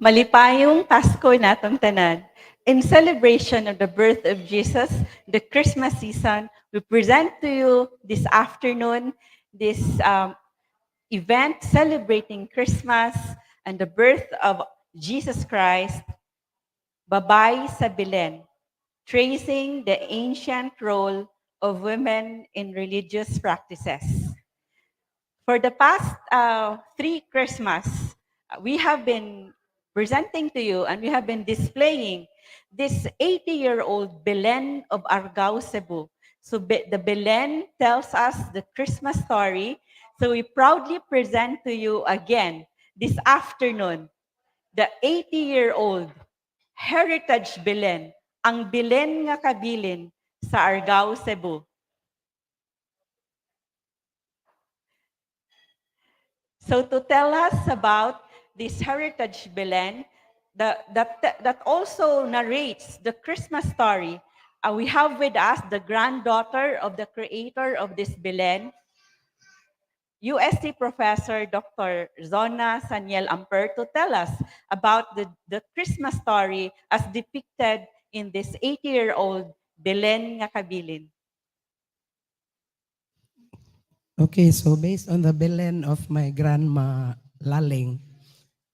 Malipayong Pasko natong tanan. In celebration of the birth of Jesus, the Christmas season, we present to you this afternoon this event celebrating Christmas and the birth of Jesus Christ, Babaye sa Belen, tracing the ancient role of women in religious practices. For the past three Christmas, we have been presenting to you and we have been displaying this 80-year-old Belen of Argao, Cebu. So the Belen tells us the Christmas story. So we proudly present to you again this afternoon the 80-year-old heritage Belen, ang Belen nga Kabilin sa Argao, Cebu. So to tell us about this heritage Belen, that also narrates the Christmas story, we have with us the granddaughter of the creator of this Belen, USC Professor Dr. Zona Saniel Amper, to tell us about the Christmas story as depicted in this 80-year-old Belen nga Kabilin. Okay, so based on the Belen of my grandma Laling,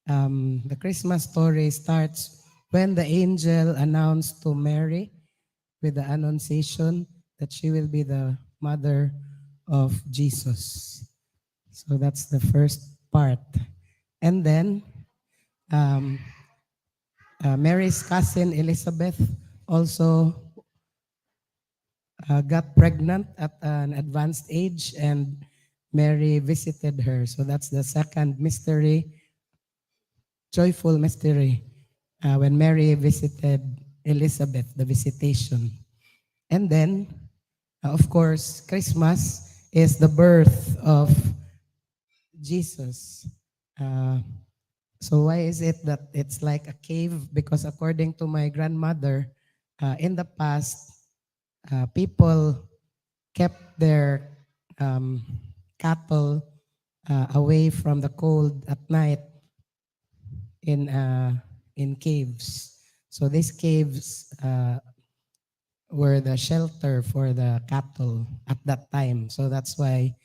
the Christmas story starts when the angel announced to Mary with the annunciation that she will be the mother of Jesus. So that's the first part. And then Mary's cousin Elizabeth also got pregnant at an advanced age, and Mary visited her. So that's the second mystery, joyful mystery, when Mary visited Elizabeth, the visitation. And then, of course, Christmas is the birth of Jesus. So why is it that it's like a cave? Because according to my grandmother, in the past, people kept their cattle away from the cold at night in caves. So these caves were the shelter for the cattle at that time. So that's why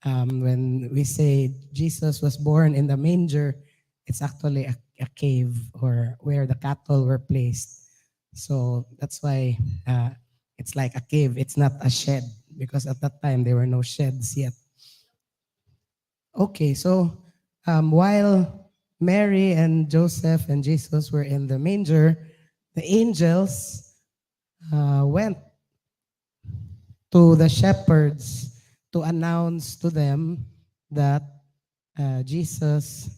when we say Jesus was born in the manger, it's actually a cave or where the cattle were placed. So that's why it's like a cave. It's not a shed because at that time there were no sheds yet. Okay, so while Mary and Joseph and Jesus were in the manger, the angels went to the shepherds to announce to them that Jesus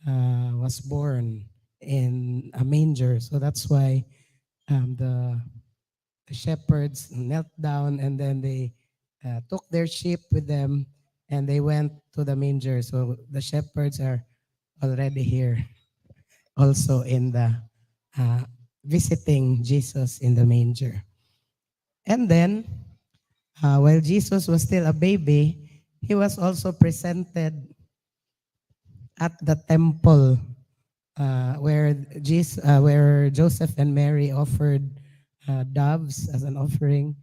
was born in a manger. So that's why the shepherds knelt down and then they took their sheep with them and they went to the manger. So the shepherds are already here, also in the visiting Jesus in the manger. And then, while Jesus was still a baby, he was also presented at the temple where Joseph and Mary offered doves as an offering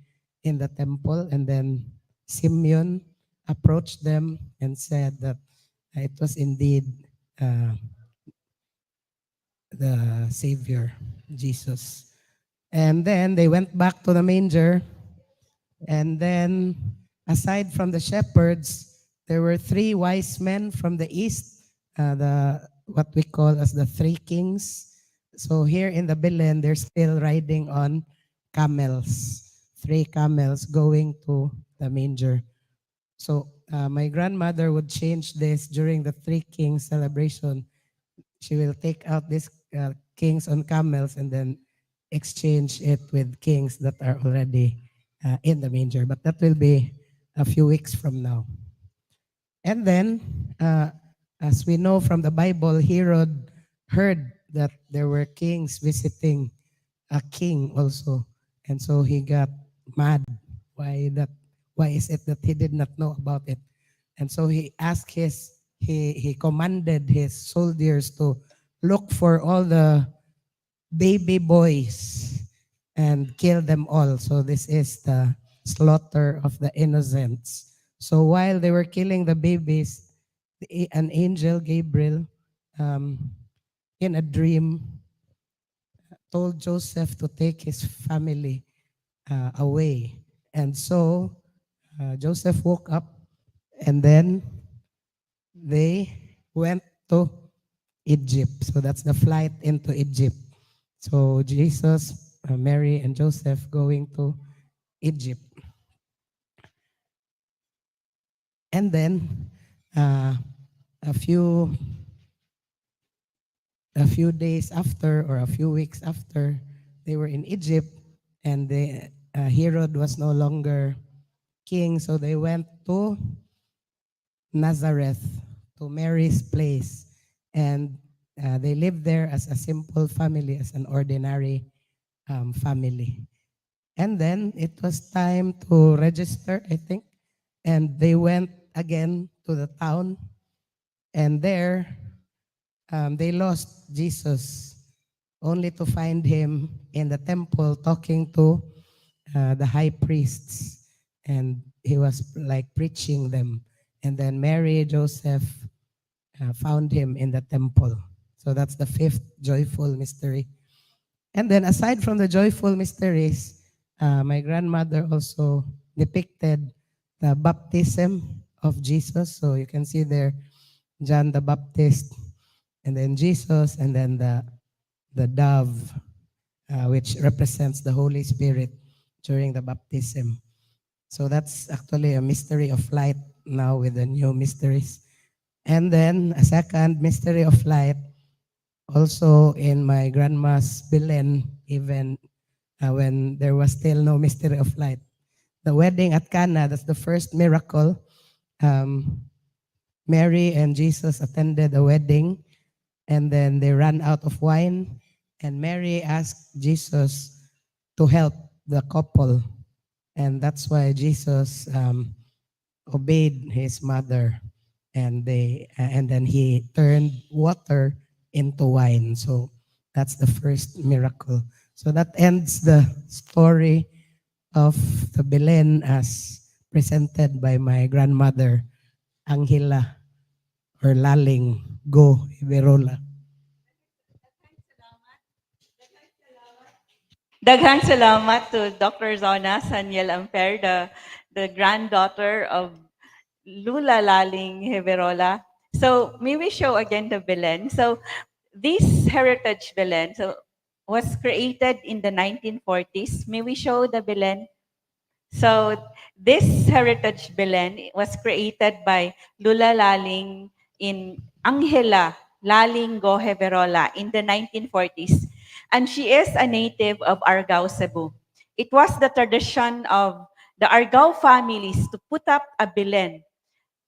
in the temple, and then Simeon approached them and said that it was indeed the Savior, Jesus. And then they went back to the manger, and then aside from the shepherds, there were three wise men from the east, the what we call as the three kings. So here in the Belen, they're still riding on camels, three camels going to the manger. So my grandmother would change this during the three kings celebration. She will take out these kings on camels and then exchange it with kings that are already in the manger. But that will be a few weeks from now. And then, as we know from the Bible, Herod heard that there were kings visiting a king also. And so he got mad. Why that? Why is it that he did not know about it? And so he asked he commanded his soldiers to look for all the baby boys and kill them all. So this is the slaughter of the innocents. So while they were killing the babies, an angel, Gabriel, um, in a dream, told Joseph to take his family away. And so Joseph woke up, and then they went to Egypt. So that's the flight into Egypt. So Jesus, Mary, and Joseph going to Egypt. And then uh, a few a few days after, or a few weeks after, they were in Egypt, and Herod was no longer king, so they went to Nazareth, to Mary's place, and they lived there as a simple family, as an ordinary family. And then it was time to register, I think, and they went again to the town, and there they lost Jesus, only to find him in the temple talking to the high priests, and he was like preaching them. And then Mary, Joseph found him in the temple. So that's the fifth joyful mystery. And then aside from the joyful mysteries, my grandmother also depicted the baptism of Jesus. So you can see there John the Baptist, and then Jesus, and then the dove, which represents the Holy Spirit during the baptism. So that's actually a mystery of light now with the new mysteries. And then a second mystery of light, also in my grandma's Belen, even when there was still no mystery of light. The wedding at Cana, that's the first miracle. Um, Mary and Jesus attended a wedding, and then they ran out of wine, and Mary asked Jesus to help the couple, and that's why Jesus obeyed his mother, and then he turned water into wine. So that's the first miracle. So that ends the story of the Belen as presented by my grandmother, Angela or Laling Go Iberola. Daghang salamat to Dr. Zona Sanyel Amper, the granddaughter of Lola Laling Heverola. So may we show again the Belen. So this heritage Belen was created in the 1940s. May we show the Belen? So this heritage Belen was created by Lola Laling in Angela Laling Go Heverola in the 1940s. And she is a native of Argao, Cebu. It was the tradition of the Argao families to put up a Belen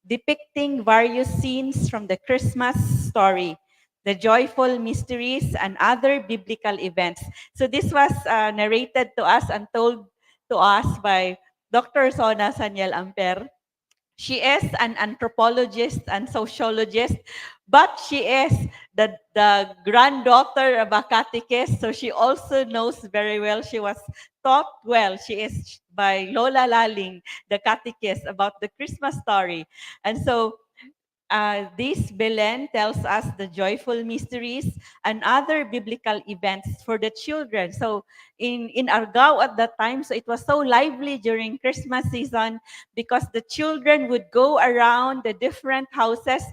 depicting various scenes from the Christmas story, the joyful mysteries, and other biblical events. So this was narrated to us and told to us by Dr. Sona Sanyel Amper. She is an anthropologist and sociologist, but she is the granddaughter of a catechist, so she also knows very well. She was taught well. She is by Lola Laling, the catechist, about the Christmas story. And so this Belen tells us the joyful mysteries and other biblical events for the children. So in Argao at that time, so it was so lively during Christmas season because the children would go around the different houses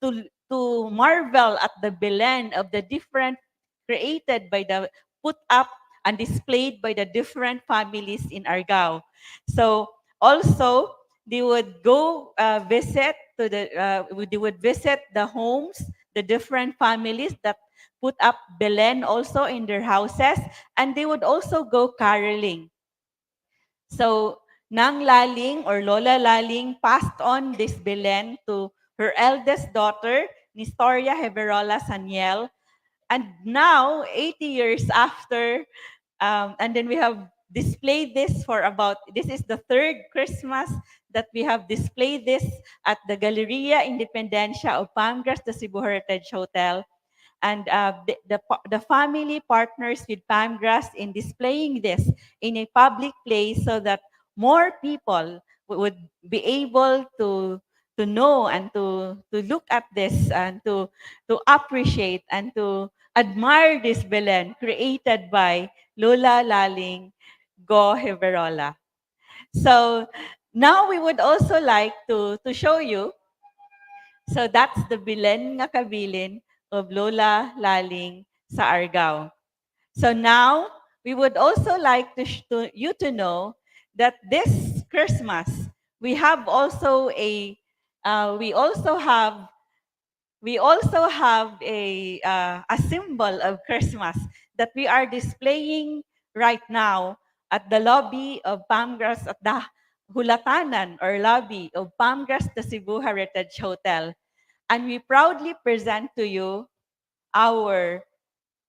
to marvel at the Belen of the different created by the put up and displayed by the different families in Argao. So also they would go visit to they would visit the homes, the different families that put up Belen also in their houses, and they would also go caroling. So Nang Laling or Lola Laling passed on this Belen to her eldest daughter, Nistoria Heverola Saniel. And now, 80 years after, and then we have displayed this for this is the third Christmas that we have displayed this at the Galeria Independencia of Pangas, the Cebu Heritage Hotel. And the family partners with Pamgrass in displaying this in a public place so that more people would be able to know and to look at this and to appreciate and to admire this Belen created by Lola Laling 𝗭𝗆𝗵𝗧𝗧. So now we would also like to show you. So that's the Belen nga Kabilin of Lola Laling sa Argao. So now we would also like you to know that this Christmas we have also we also have a symbol of Christmas that we are displaying right now at the lobby of Pamgrass at the Hulatanan or lobby of Pamgrass the Cebu Heritage Hotel. And we proudly present to you our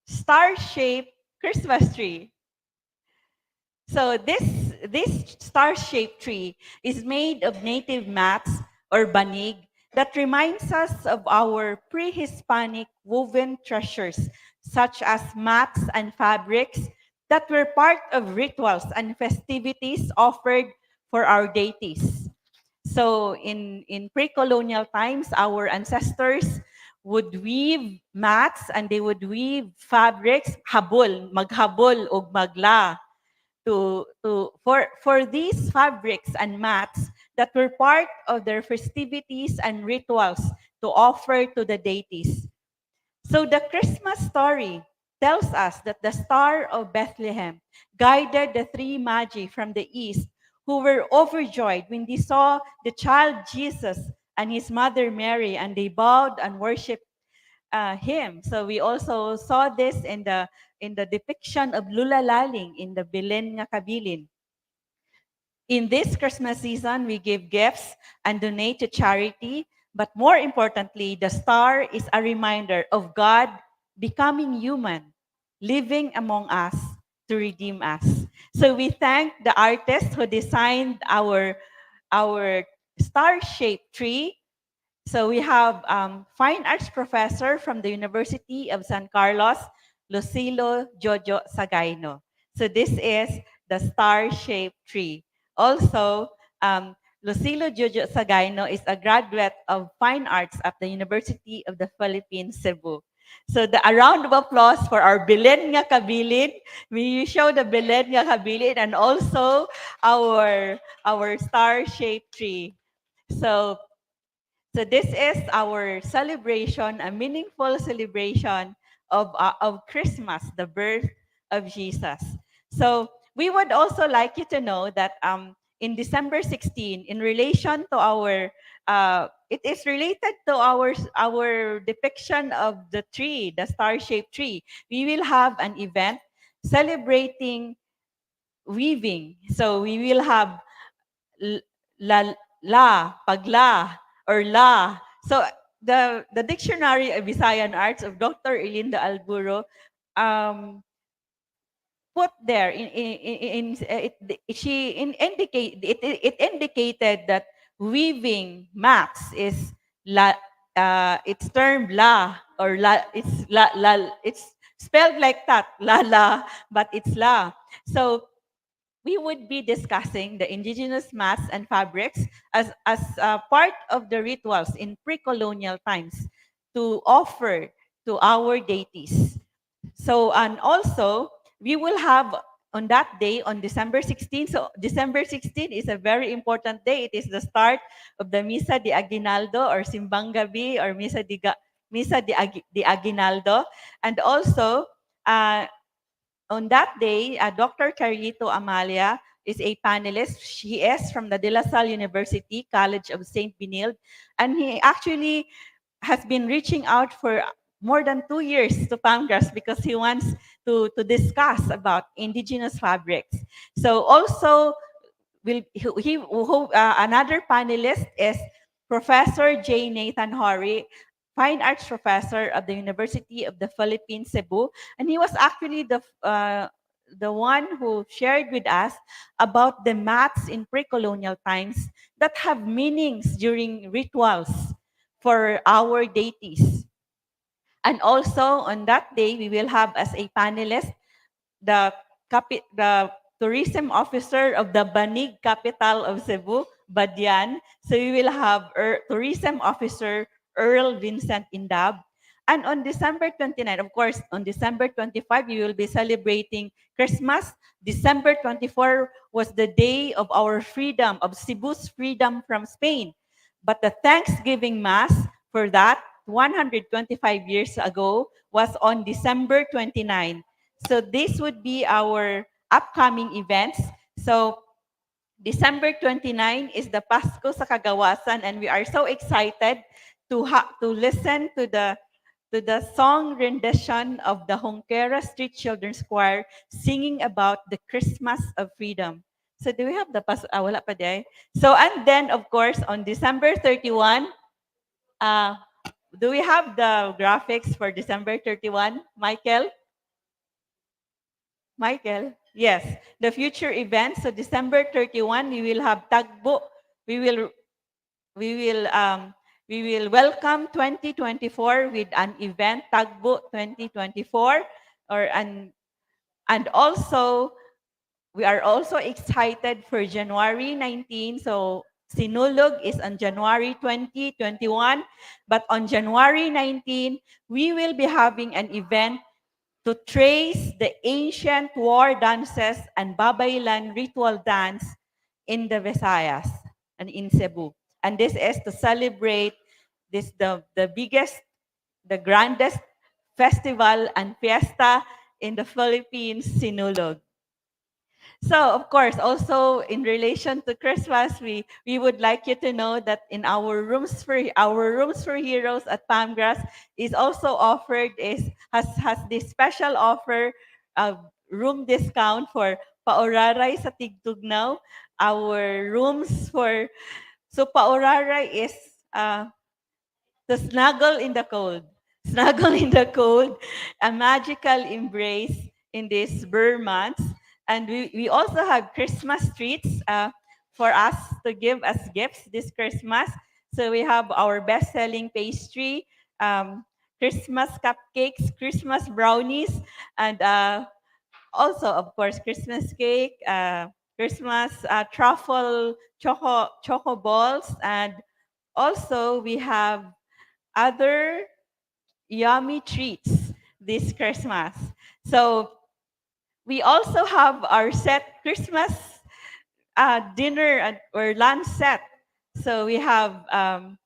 star-shaped Christmas tree. So this star-shaped tree is made of native mats or banig that reminds us of our pre-Hispanic woven treasures, such as mats and fabrics that were part of rituals and festivities offered for our deities. So in pre-colonial times, our ancestors would weave mats and they would weave fabrics, habol, maghabol o magla, for these fabrics and mats that were part of their festivities and rituals to offer to the deities. So the Christmas story tells us that the star of Bethlehem guided the three magi from the east who were overjoyed when they saw the child Jesus and his mother Mary, and they bowed and worshiped him. So we also saw this in the depiction of Lola Laling in the Belen nga Kabilin. In this Christmas season, we give gifts and donate to charity. But more importantly, the star is a reminder of God becoming human, living among us to redeem us. So we thank the artist who designed our star-shaped tree. So we have fine arts professor from the University of San Carlos, Lucilo Jojo Sagaino. So this is the star-shaped tree. Also, Lucilo Jojo Sagaino is a graduate of fine arts at the University of the Philippines, Cebu. So a round of applause for our Belen nga Kabilin. We show the Belen nga Kabilin and also our star-shaped tree. So this is our celebration, a meaningful celebration of Christmas, the birth of Jesus. So we would also like you to know that in December 16, in relation to it is related to our depiction of the tree, the star-shaped tree. We will have an event celebrating weaving. So we will have l- pagla, or la. So the Dictionary of Visayan Arts of Dr. Ilinda Alburo put there it indicated that weaving mats is it's termed la, or la, it's spelled like that, la, but it's la. So we would be discussing the indigenous mats and fabrics as part of the rituals in pre-colonial times to offer to our deities. So, and also, we will have on that day, on December 16th, so December 16th is a very important day. It is the start of the Misa de Aguinaldo or Simbang Gabi or Misa de Aguinaldo. And also, on that day, Dr. 𝘕𝗓𝗄𝗎 is a panelist. She is from the De La Salle University College of St. Benilde, and he actually has been reaching out for more than 2 years to Pamgrass because he wants to discuss about indigenous fabrics. So also, another panelist is Professor J. Nathan Horry, fine arts professor of the University of the Philippines, Cebu, and he was actually the one who shared with us about the mats in pre-colonial times that have meanings during rituals for our deities. And also on that day, we will have as a panelist the the tourism officer of the Banig capital of Cebu, Badian. So we will have tourism officer Earl Vincent Indab. And on December 29, of course, on December 25, we will be celebrating Christmas. December 24 was the day of our freedom, of Cebu's freedom from Spain. But the Thanksgiving Mass for that 125 years ago was on December 29. So this would be our upcoming events. So December 29 is the Pasko sa Kagawasan, and we are so excited to listen to the song rendition of the Jonquera Street Children's Choir singing about the Christmas of Freedom. So do we have the wala pa di. So and then of course on December 31, uh, do we have the graphics for December 31, Michael? Michael, yes. The future events. So December 31, we will have Tagbo. We will we will um we will welcome 2024 with an event Tagbo 2024 or and also we are also excited for January 19. So Sinulog is on January 2021, but on January 19, we will be having an event to trace the ancient war dances and Babaylan ritual dance in the Visayas and in Cebu. And this is to celebrate the biggest, the grandest festival and fiesta in the Philippines, Sinulog. So, of course, also in relation to Christmas, we would like you to know that in our rooms for heroes at Palmgrass is also offered has this special offer of room discount for Paoraray sa Tigtugnaw. Our rooms for Paoraray is to snuggle in the cold. Snuggle in the cold, a magical embrace in these Burr months. And we also have Christmas treats for us to give as gifts this Christmas. So we have our best-selling pastry, Christmas cupcakes, Christmas brownies, and also, of course, Christmas cake, Christmas truffle choco balls, and also we have other yummy treats this Christmas. So we also have our set Christmas dinner or lunch set. So we have our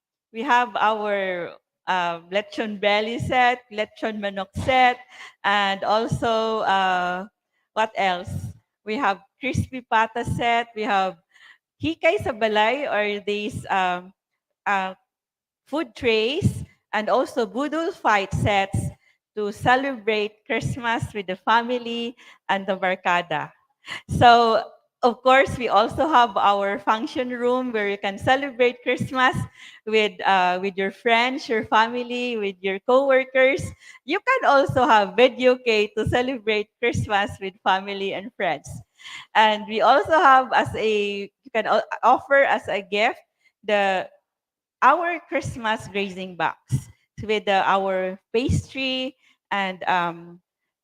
lechon belly set, lechon manok set, and also what else? We have crispy pata set. We have 𝗭𝙖𝙗𝙗 or these uh, food trays, and also budol fight sets to celebrate Christmas with the family and the barkada. So, of course, we also have our function room where you can celebrate Christmas with your friends, your family, with your coworkers. You can also have video K to celebrate Christmas with family and friends. And we also have you can offer as a gift the our Christmas grazing box with our pastry and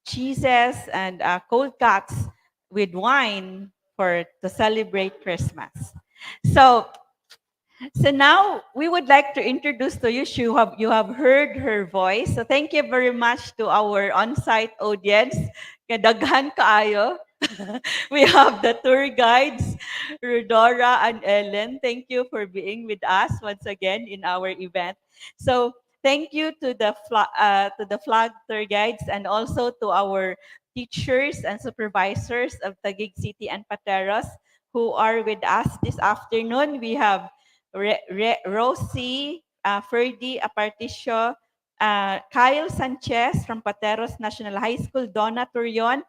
cheeses and cold cuts with wine for to celebrate Christmas. So, so now we would like to introduce to you. You have heard her voice. So thank you very much to our on-site audience. Kadaghan kaayo. We have the tour guides, Rodora and Ellen. Thank you for being with us once again in our event. So thank you to the flag tour guides and also to our teachers and supervisors of Taguig City and Pateros who are with us this afternoon. We have 𝗭𝙭𝗕𝗯𝘆𝗆, Kyle Sanchez from Pateros National High School, Donna Turion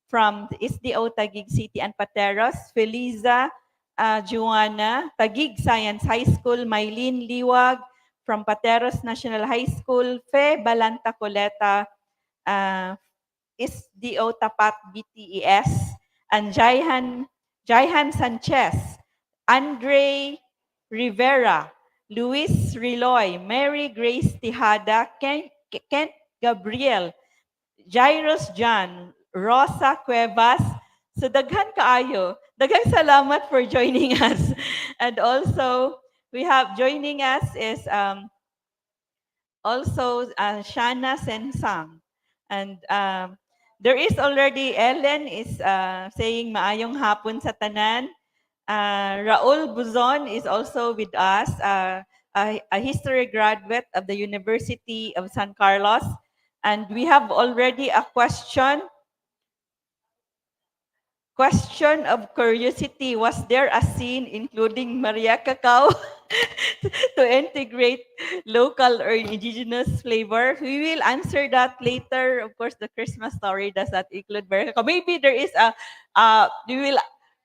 from SDO Taguig City and Pateros, Feliza Juana, Taguig Science High School, Mylene Liwag from Pateros National High School, Fe Balanta Coleta, SDO Tapat BTES, and Jaihan Sanchez, Andre Rivera, Luis Riloy, Mary Grace Tejada, Gabriel, Jairus John, Rosa Cuevas. So daghan kaayo. Daghang salamat for joining us. And also, we have joining us is also Shana Sensang. And there is already, Ellen is saying maayong hapon sa tanan. Raul Buzon is also with us, a history graduate of the University of San Carlos. And we have already a question of curiosity. Was there a scene including Maria Cacao to integrate local or indigenous flavor? We will answer that later. Of course, the Christmas story does not include Maria Cacao. Maybe there is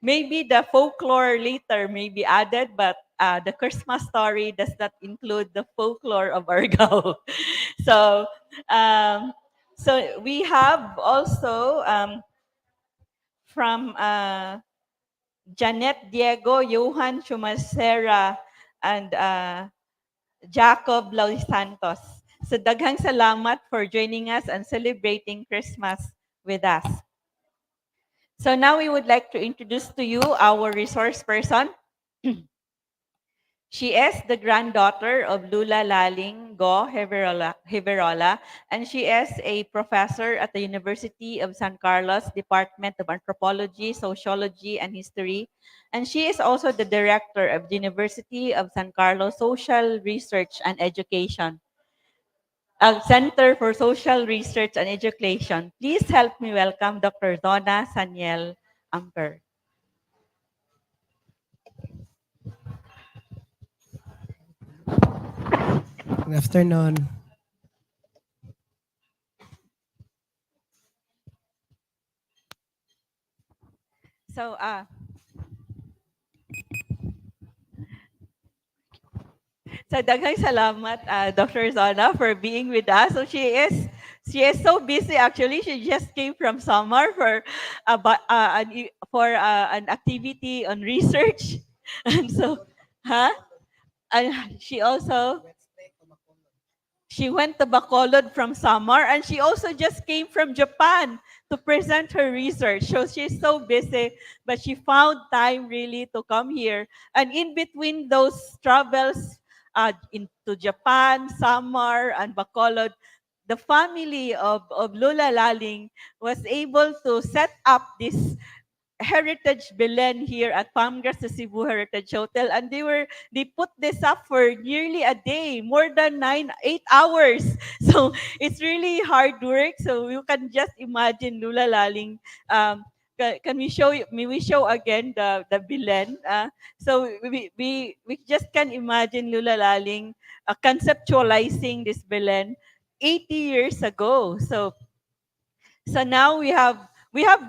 maybe the folklore later may be added, but the Christmas story does not include the folklore of Argao. so, um, so we have also from Janet Diego, Johan Chumasera, and Jacob Los Santos. So daghang salamat for joining us and celebrating Christmas with us. So now we would like to introduce to you our resource person. She is the granddaughter of Lola Laling 𝗭𝗵𝗆𝗆𝗆𝗆, and she is a professor at the University of San Carlos, Department of Anthropology, Sociology, and History. And she is also the director of the University of San Carlos Social Research and Education, Center for Social Research and Education. Please help me welcome Dr. Donna Saniel Amper. Good afternoon. So, so daghang salamat, Dr. Zona, for being with us. So she is so busy. Actually, she just came from summer for an activity on research, and so, huh? And she went to Bacolod from summer, and she also just came from Japan to present her research. So she's so busy, but she found time really to come here. And in between those travels into Japan, Samar, and Bacolod, the family of Lola Laling was able to set up this Heritage Belen here at Palmgrass sa Cebu Heritage Hotel, and they put this up for nearly a day, more than 8 hours. So it's really hard work. So you can just imagine Lula Laling. Can we show you? May we show again the Belen? So we just can imagine Lula Laling conceptualizing this Belen 80 years ago. So now we have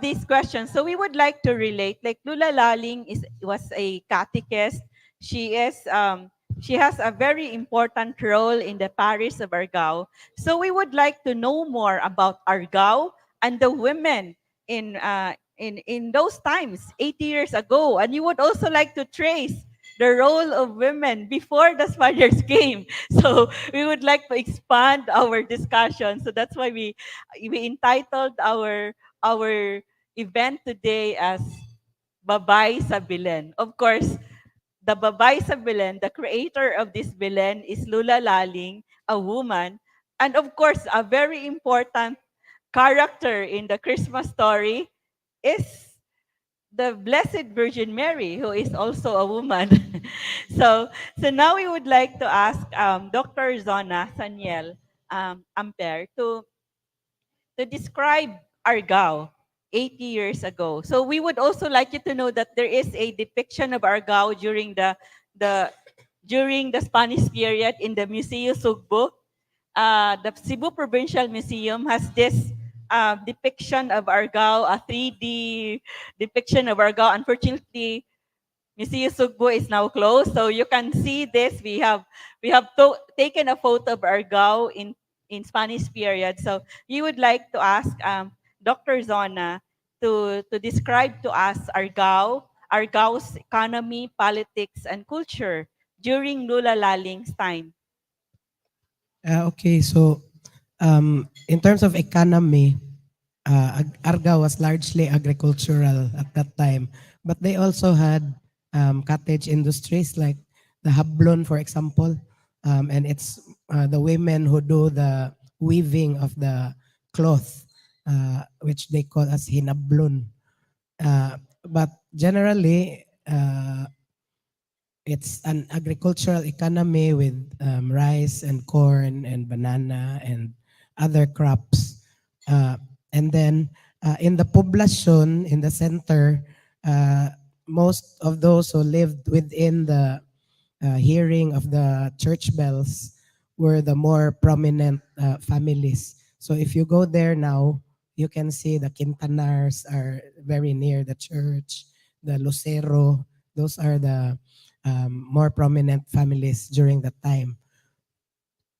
these questions. So we would like to relate. Like Lula Laling was a catechist. She has a very important role in the parish of Argao. So we would like to know more about Argao and the women in those times, 80 years ago. And you would also like to trace the role of women before the Spaniards came. So we would like to expand our discussion. So that's why we entitled our event today as Babaye sa Belen. Of course, the Babaye sa Belen, the creator of this Belen is Lola Laling, a woman, and of course, a very important character in the Christmas story is the Blessed Virgin Mary, who is also a woman. so now we would like to ask Dr. Zona Saniel Amper to describe Argao 80 years ago. So we would also like you to know that there is a depiction of Argao the during the Spanish period in the Museo Sugbo. The Cebu Provincial Museum has this depiction of Argao, a 3D depiction of Argao. Unfortunately, Museo Sugbo is now closed, so you can see this. We have taken a photo of Argao in Spanish period. So you would like to ask Dr. Zona to describe to us Argao's economy, politics, and culture during Lula Laling's time. Okay, so In terms of economy, Argao was largely agricultural at that time, but they also had cottage industries like the hablon, for example, and it's the women who do the weaving of the cloth, which they call as hinablon. But generally, it's an agricultural economy with rice and corn and banana and other crops. Uh, and then in the poblacion, in the center, uh, most of those who lived within the hearing of the church bells were the more prominent families. So if you go there now, you can see the Quintanars are very near the church, the Lucero, those are the more prominent families during that time.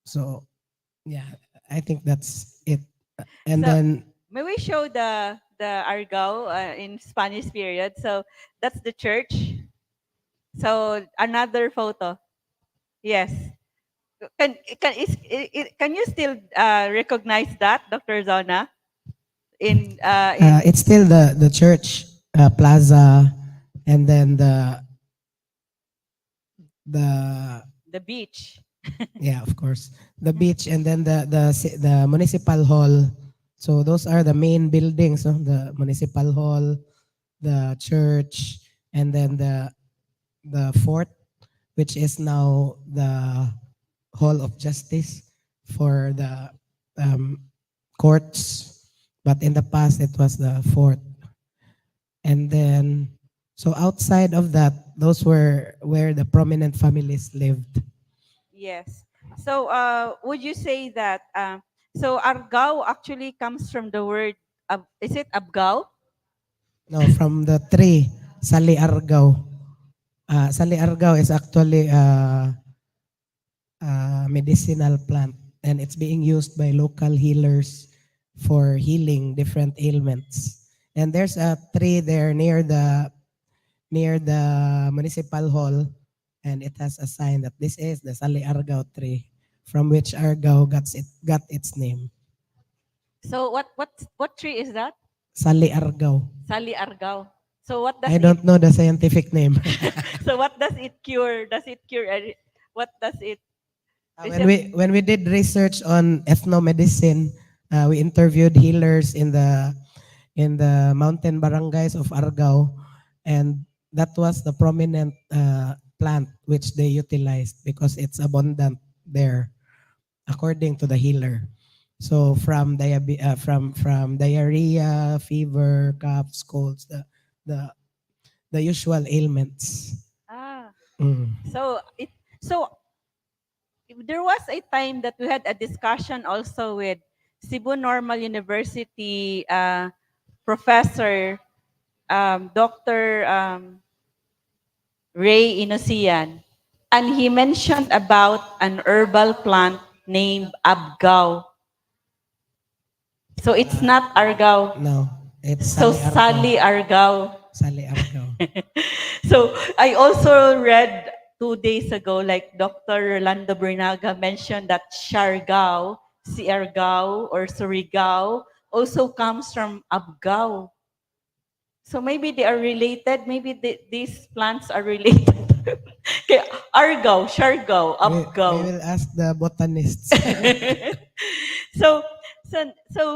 So yeah, I think that's it. And So then may we show the Argao in Spanish period? So that's the church. So another photo. Yes. Can you still recognize that, Dr. Zona? In it's still the church plaza, and then the the beach. yeah, of course. The beach, and then the municipal hall. So those are the main buildings, no? The municipal hall, the church, and then the fort, which is now the Hall of Justice for the um, courts. But in the past, it was the fort. And then, so outside of that, those were where the prominent families lived. Yes. So would you say that so Argao actually comes from the word is it Abgao? No, from the tree, Sali Argao. Sali Argao is actually a medicinal plant, and it's being used by local healers for healing different ailments. And there's a tree there near the municipal hall, and it has a sign that this is the Sali Argao tree, from which Argao got its name. So what tree is that? Sali Argao. Sali Argao. So what does I it don't know the scientific name. so what does it cure? Does it cure what does it is When it we did research on ethnomedicine, we interviewed healers in the mountain barangays of Argao, and that was the prominent plant which they utilized because it's abundant there, according to the healer. So from diarrhea, fever, coughs, colds, the the usual ailments. ah Mm. so it so there was a time that we had a discussion also with Cebu Normal University professor Dr. Ray Inosian, and he mentioned about an herbal plant named Abgao. So it's not Argao. No, it's So Sali Argao. Sali Argao. Sali Argao. So I also read 2 days ago, like Dr. Rolando Bernaga mentioned that Siargao, Siargao, or Surigao also comes from Abgao. So maybe they are related. Maybe these plants are related. Okay, Argao, Siargao, We Abgao. will ask the botanists. so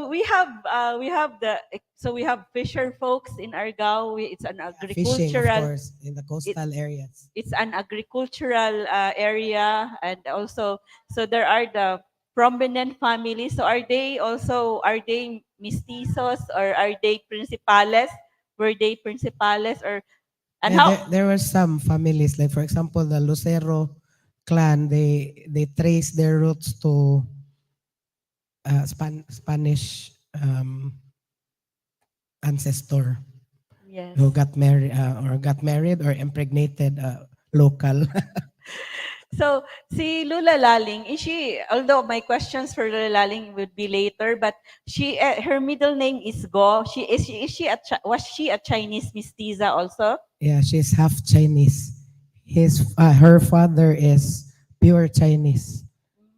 we have we have fisher folks in Argao. It's an Yeah, fishing, of agricultural course, in the it, coastal areas. it's an agricultural area, and also so there are the prominent families. So are they mestizos, or are they principales? Were they principales, or and Yeah, how there were some families, like for example, the Lucero clan. They trace their roots to Spanish ancestor yes. who got married or impregnated local. So, si Lola Laling, is she, although my questions for Lola Laling would be later, but her middle name is Go. Was she a Chinese mestiza also? Yeah, she's half Chinese. Her father is pure Chinese.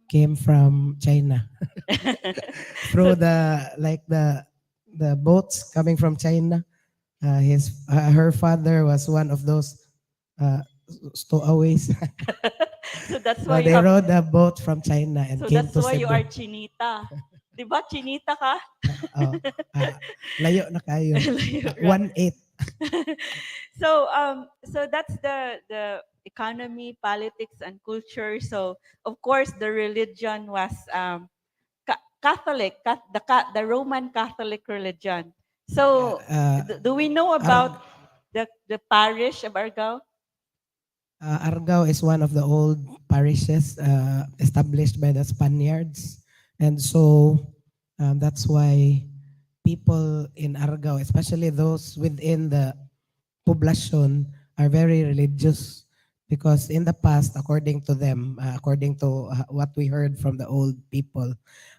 came from China So, through the boats coming from China. Her father was one of those uh, stowaways. so that's why So you they have, rode a boat from China and so came that's to why you are Cebu. chinita. 'Di ba chinita ka? Oh, layo na kayo. Right. 1/8. So that's the economy, politics, and culture. So of course the religion was Catholic, the Roman Catholic religion. Yeah, So do we know Ar- about the parish of Argao? Argao is one of the old parishes established by the Spaniards. And so that's why people in Argao, especially those within the poblacion, are very religious because in the past, according to them, according to what we heard from the old people,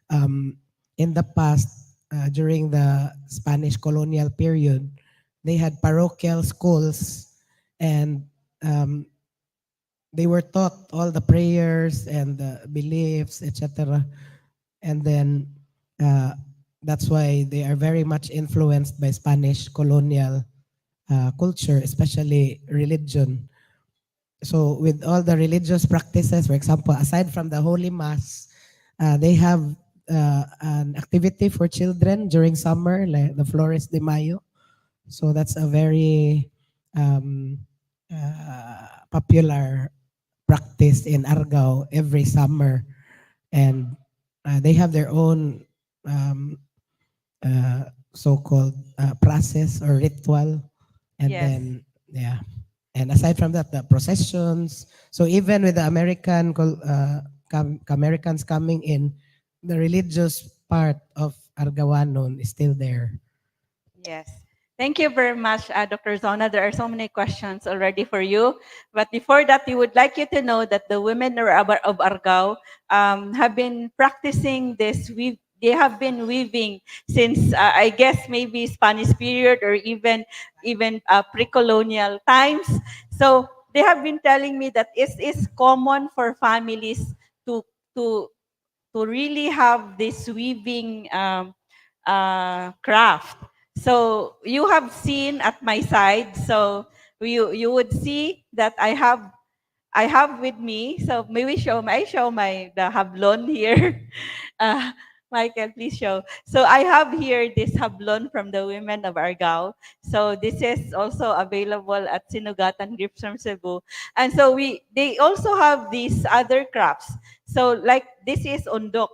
um, in the past, during the Spanish colonial period, they had parochial schools and um, they were taught all the prayers and the beliefs, etc. And then uh, that's why they are very much influenced by Spanish colonial culture, especially religion. So, with all the religious practices, for example, aside from the Holy Mass, they have an activity for children during summer, like the Flores de Mayo. So, that's a very popular practice in Argao every summer. And they have their own um, so-called process or ritual. And Yes. then, yeah. And aside from that, the processions. So even with the Americans coming in, the religious part of Argawanon is still there. Yes. Thank you very much, Dr. Zona. There are so many questions already for you. But before that, we would like you to know that the women of Argao have been practicing this. They have been weaving since, I guess, maybe Spanish period or even pre-colonial times. So they have been telling me that it's common for families to to to really have this weaving craft. So you have seen at my side. So you would see that I have with me. So maybe I show my the hablon here. Uh, Michael, please show. So I have here this hablon from the women of Argao. So this is also available at Sinugatan Gifts from Cebu. And so they also have these other crafts. So like this is undok.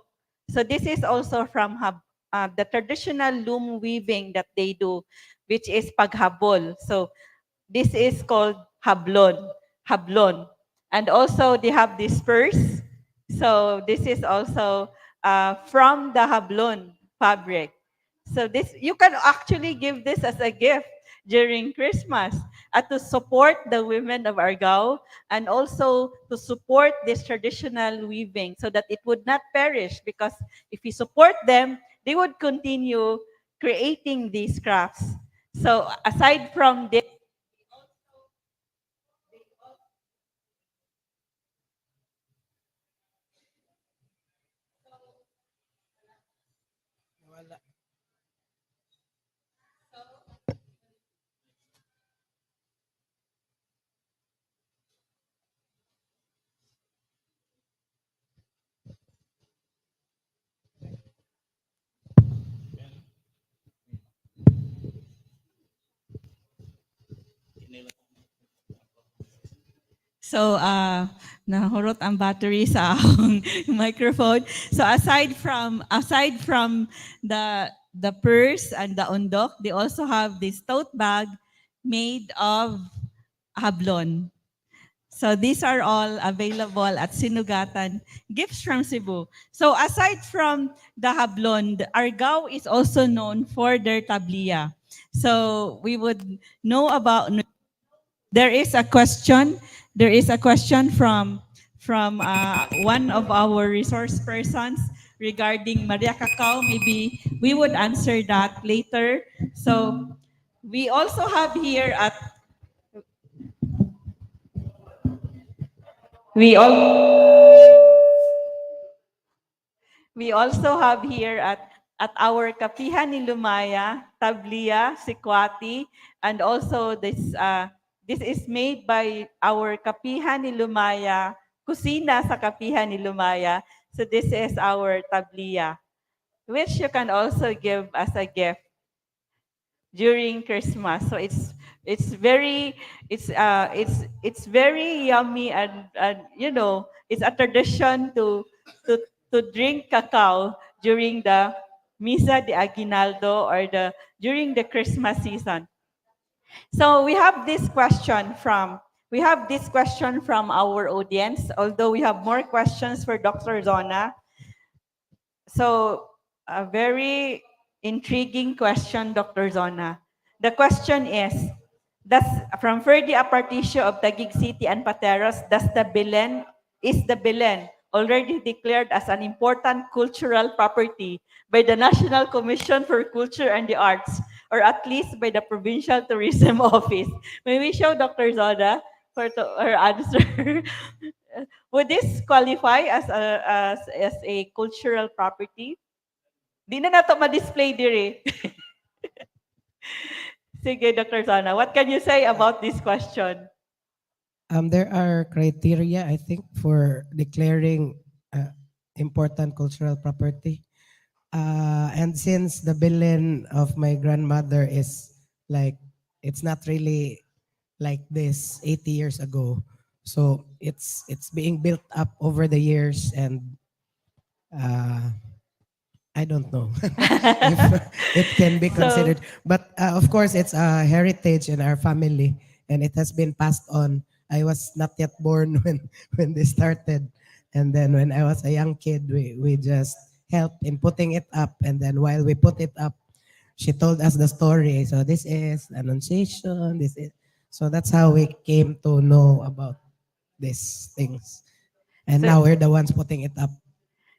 So this is also from the traditional loom weaving that they do, which is paghabol. So this is called hablon. And also they have this purse. So this is also from the hablon fabric. So this you can actually give this as a gift during Christmas to support the women of Argao and also to support this traditional weaving so that it would not perish because if we support them, they would continue creating these crafts. So aside from this, so, nahurot ang battery sa akong microphone. So aside from the purse and the undok, they also have this tote bag made of hablon. So these are all available at Sinugatan Gifts from Cebu. So aside from the hablon, the Argao is also known for their tabliya. So we would know about there is a question. There is a question from one of our resource persons regarding Maria Cacao. Maybe we would answer that later. So we also have here at we all We also have here at our Kapihan ni Lumaya, tablia, sikwati, and also this is made by our Kapihan ni Lumaya, kusina sa Kapihan ni Lumaya. So this is our tablia, which you can also give as a gift during Christmas. So it's very it's very yummy, and you know, it's a tradition to to drink cacao during the Misa de Aguinaldo, or the during the Christmas season. So we have this question from our audience, although we have more questions for Dr. Zona. So, a very intriguing question, Dr. Zona. The question does, from Ferdi Aparticio of Taguig City and Pateros, is the Belen already declared as an important cultural property by the National Commission for Culture and the Arts, or at least by the Provincial Tourism Office? May we show Dr. Zona for her answer? Would this qualify as a cultural property? Di na nato ma-display dire. Sige, Dr. Sana, what can you say about this question? There are criteria, I think, for declaring important cultural property. And since the Belen of my grandmother is like, it's not really like this 80 years ago. So it's being built up over the years, and uh, I don't know if it can be So, considered. But of course, it's a heritage in our family, and it has been passed on. I was not yet born when they started. And then when I was a young kid, we just helped in putting it up. And then while we put it up, she told us the story. So this is Annunciation. This is, so that's how we came to know about these things. And so now we're the ones putting it up.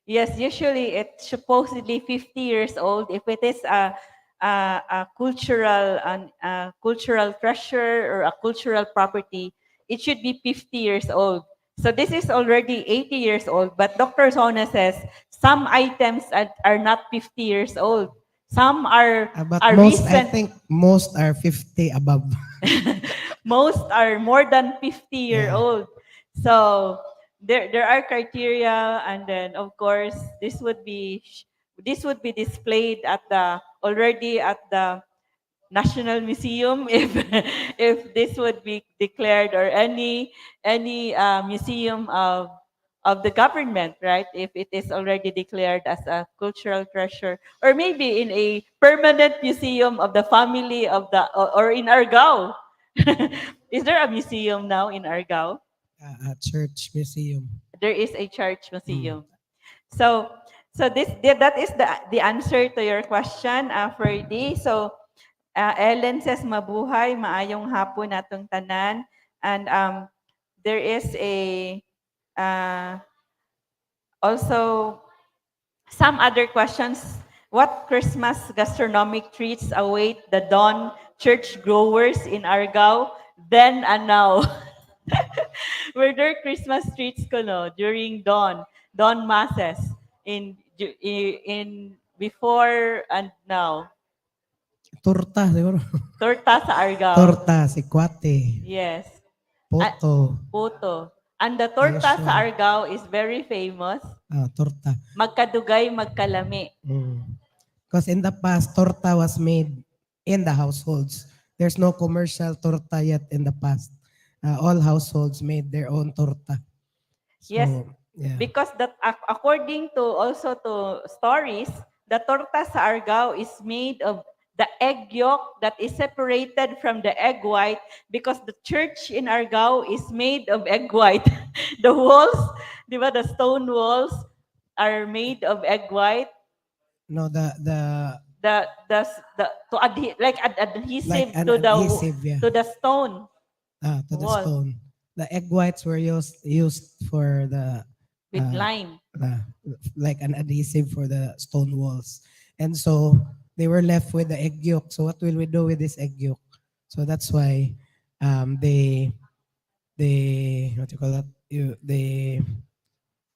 yes, usually it's supposedly 50 years old. If it is a cultural treasure or a cultural property, it should be 50 years old. So this is already 80 years old. But Dr. Sona says some items are not 50 years old. Some But are most, I recent. think most are 50 above. Most are more than 50-year Yeah. old. So there are criteria, and then of course this would be displayed at the already at the National Museum if if this would be declared, or any museum of the government, right? If it is already declared as a cultural treasure, or maybe in a permanent museum of the family of the, or in Argao. Is there a museum now in Argao? A church museum. There is a church Mm. museum. So that is the answer to your question, Ferdy. So Ellen says mabuhay, maayong hapon natong tanan, and there is a uh, also some other questions. What Christmas gastronomic treats await the Dawn church growers in Argao then and now? Were there Christmas treats ko no during dawn masses in before and now? Torta, siguro. Torta sa Argao. Torta, sikwate, Yes. At poto, puto. And the the torta sa usual. Argao is very famous. Torta. Magkadugay, magkalami. Because in the past, torta was made in the households. There's no commercial torta yet in the past. All households made their own torta. Yes, So, yeah. because that according to also to stories, the torta sa Argao is made of the egg yolk that is separated from the egg white, because the church in Argao is made of egg white. The walls, di ba, the stone walls are made of egg white. No, The the to like like adhesive an adhesive, yeah. to the stone To the wall stone. The egg whites were used for the with uh, lime. uh, like an adhesive for the stone walls, and so they were left with the egg yolk. So what will we do with this egg yolk? So that's why they what you call that? They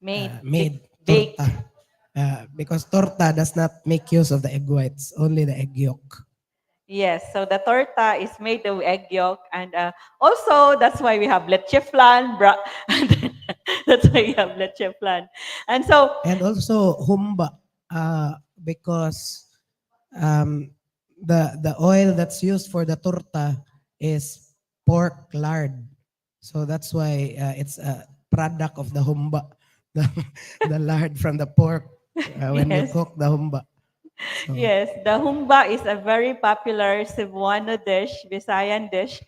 Made made baked. torta because torta does not make use of the egg whites, only the egg yolk. Yes, so the torta is made of egg yolk, and also that's why we have leche flan. That's why we have leche flan, and so And also humba, because um, the oil that's used for the torta is pork lard. So that's why it's a product of the humba, the, the lard from the pork when you yes, cook the humba. So yes, the humba is a very popular Cebuano dish, Visayan dish.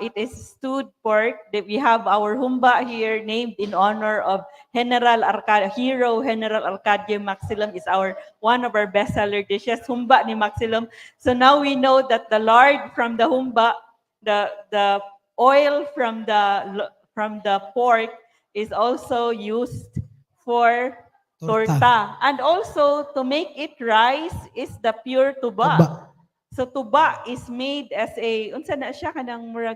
It is stewed pork. We have our humba here named in honor of General Arcadio Maxilum is our one of our bestseller dishes, humba ni Maxilum. So now we know that the lard from the humba, the oil from the pork is also used for torta, torta. And also, to make it rice is the pure tuba, tuba. So, tuba is made as a, unsa na siya kanang murag,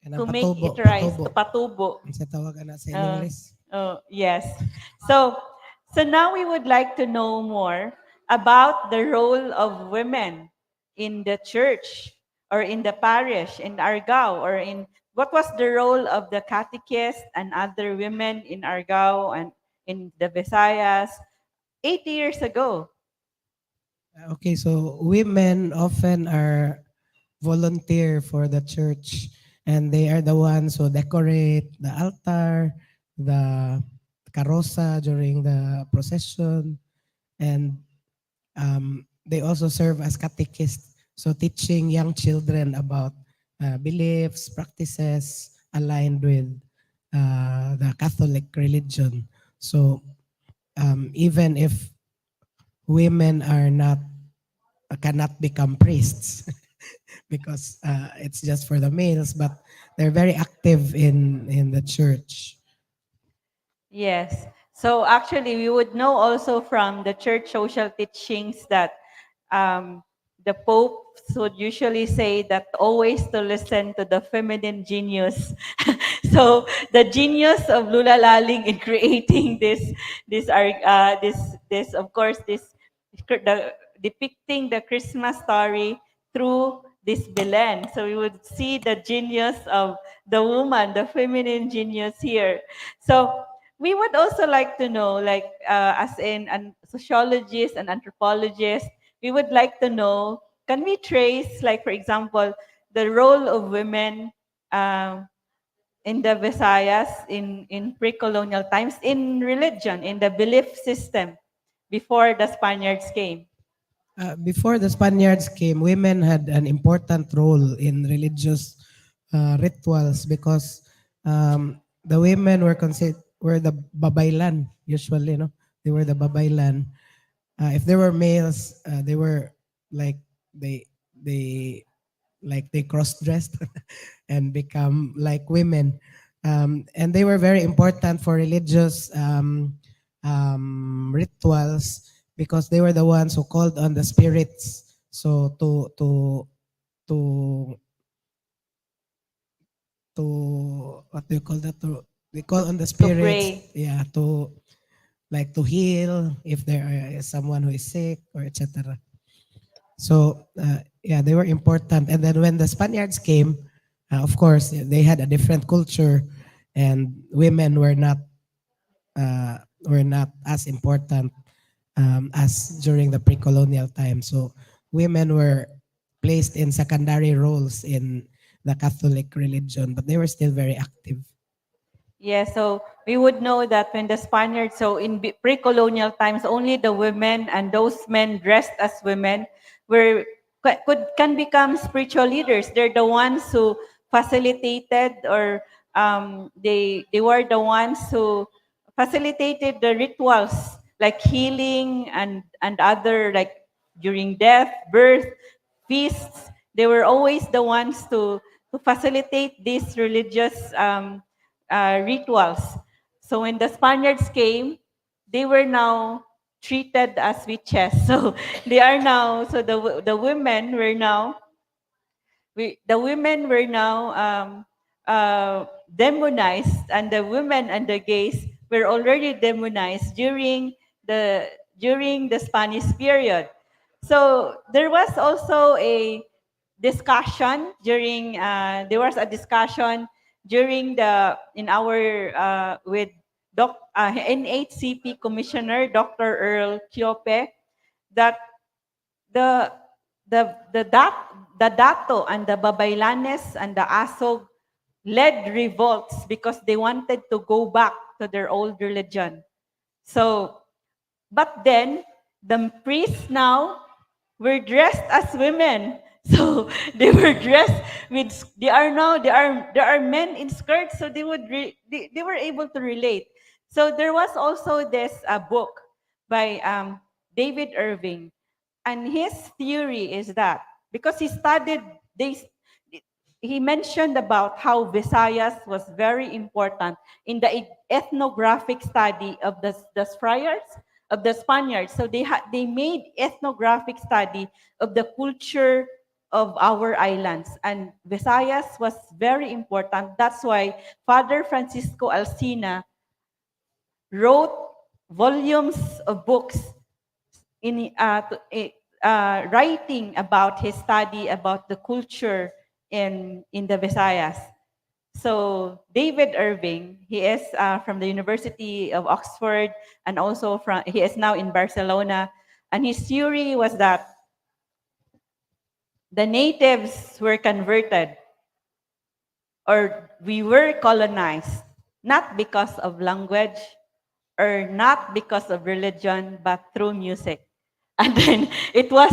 kanang to make patubo, it rice, patubo. to patubo. Ang sa tawagan na sa Uh, English. yes. So, so now we would like to know more about the role of women in the church or in the parish in Argao, or in what was the role of the catechist and other women in Argao and in the Visayas 80 years ago. Okay, so women often are volunteer for the church, and they are the ones who decorate the altar, the carroza during the procession, and they also serve as catechists, so teaching young children about beliefs, practices aligned with the Catholic religion. So even if women are not cannot become priests because it's just for the males, but they're very active in the church. Yes. So actually, we would know also from the church social teachings that um, the popes would usually say that always to listen to the feminine genius. So the genius of Lola Laling in creating this of course the depicting the Christmas story through this Belen. So we would see the genius of the woman, the feminine genius here. So we would also like to know, like as in an sociologist and anthropologist, we would like to know, can we trace, like for example, the role of women in the Visayas in pre-colonial times in religion, in the belief system before the Spaniards came? Before the Spaniards came, women had an important role in religious rituals because the women were considered were the babaylan usually, no? They were the babaylan. If there were males, they were like they they they cross-dressed and become like women, and they were very important for religious rituals because they were the ones who called on the spirits. So to what do you call that? They call on the To spirits, pray. yeah, to like to heal if there is someone who is sick or etc. So yeah, they were important. And then when the Spaniards came, of course, they had a different culture, and women were not as important as during the pre-colonial time. So women were placed in secondary roles in the Catholic religion, but they were still very active. Yeah, so we would know that when the Spaniards, so in pre-colonial times, only the women and those men dressed as women were can become spiritual leaders. They're the ones who facilitated, or they were the ones who facilitated the rituals like healing and other, like during death, birth, feasts. They were always the ones to facilitate these religious rituals. So when the Spaniards came, they were now treated as witches. So they are now, so the women were now, the women were now demonized, and the women and the gays were already demonized during the during the Spanish period. So there was also a discussion during there was a discussion during the in our with NHCP Commissioner Dr. 𝗫𝗏𝗆 that the the Dato and the Babaylanes and the Asog led revolts because they wanted to go back to their old religion. So, but then the priests now were dressed as women. So they were dressed with. They are now. There are men in skirts. So they were able to relate. So there was also this book by David Irving, and his theory is that because he studied they he mentioned about how Visayas was very important in the ethnographic study of the friars of the Spaniards. So they made ethnographic study of the culture of our islands, and Visayas was very important. That's why Father Francisco Alcina wrote volumes of books in writing about his study about the culture in the Visayas. So David Irving, he is from the University of Oxford, and also he is now in Barcelona. And his theory was that the natives were converted, or we were colonized, not because of language or not because of religion, but through music. And then it was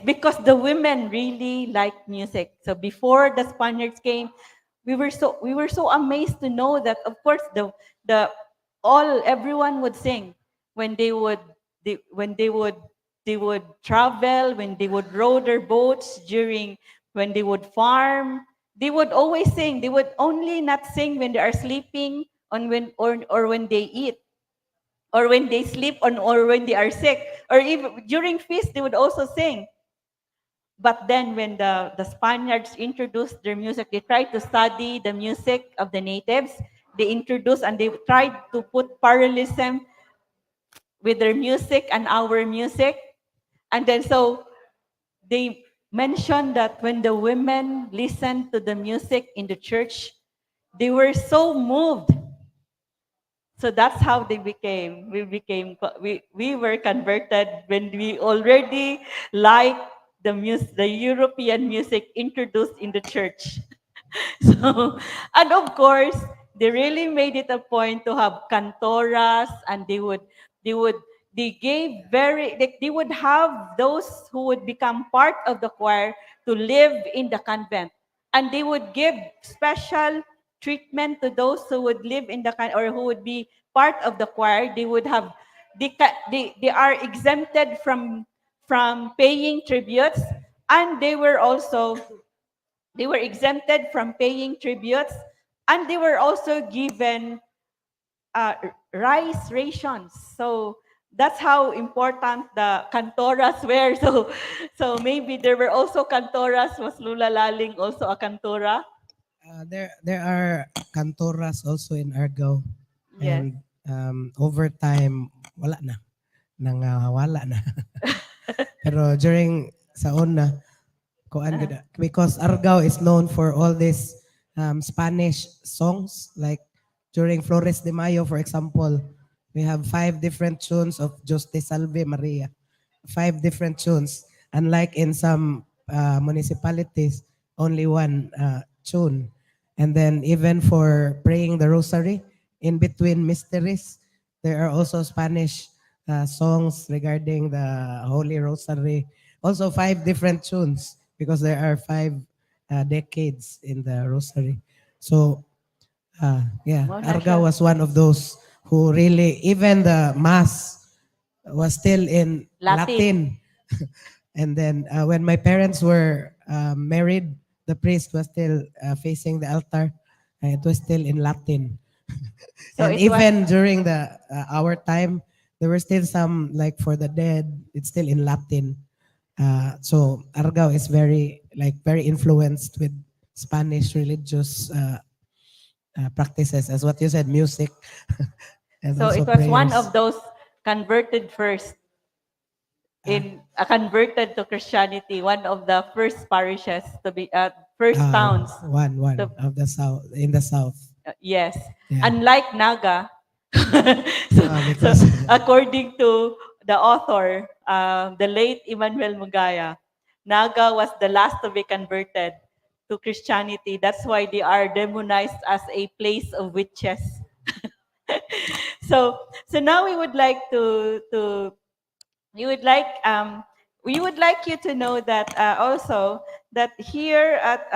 because the women really liked music. So before the Spaniards came, we were so amazed to know that of course the everyone would sing when when they would travel, when they would row their boats, when they would farm. They would always sing. They would only not sing when they are sleeping or when they eat, or when they sleep, or when they are sick, or even during feast they would also sing. But then when the Spaniards introduced their music, they tried to study the music of the natives. They introduced and they tried to put parallelism with their music and our music. And then so they mentioned that when the women listened to the music in the church, they were so moved. So that's how we were converted when we already liked the European music introduced in the church. So, and of course, they really made it a point to have cantoras, and they would, they gave they would have those who would become part of the choir to live in the convent, and they would give special treatment to those who would live in the or who would be part of the choir. They would have, they are exempted from paying tributes, and they were exempted from paying tributes, and they were also given rice rations. So that's how important the cantoras were. So maybe there were also cantoras. Was Lola Laling also a cantora? There are cantoras also in Argao, Yes. and over time wala na, nangawala na. Pero during sa una, kuan gid, because Argao is known for all these Spanish songs, like during Flores de Mayo, for example, we have 5 different tunes of Dios te salve Maria, 5 different tunes, unlike in some municipalities, only one tune. And then even for praying the rosary, in between mysteries, there are also Spanish songs regarding the Holy Rosary. Also 5 different tunes because there are 5 decades in the Rosary. So yeah, Wow, na Arga siya. was one of those who really, even the Mass was still in Latin. Latin. And then when my parents were married, the priest was still facing the altar. It was still in Latin. So And it was, even during the our time, there were still some, like for the dead, it's still in Latin. So Argao is very influenced with Spanish religious practices, as what you said, music and so also it was one prayers. of those converted first Ah, converted to Christianity, one of the first parishes to be first towns one to of the south in the south. yes. Yeah. Unlike Naga, so, so Because according to the author, the late Emmanuel Mugaya, Naga was the last to be converted to Christianity. That's why they are demonized as a place of witches. So so now we would like we would like you to know that also that here at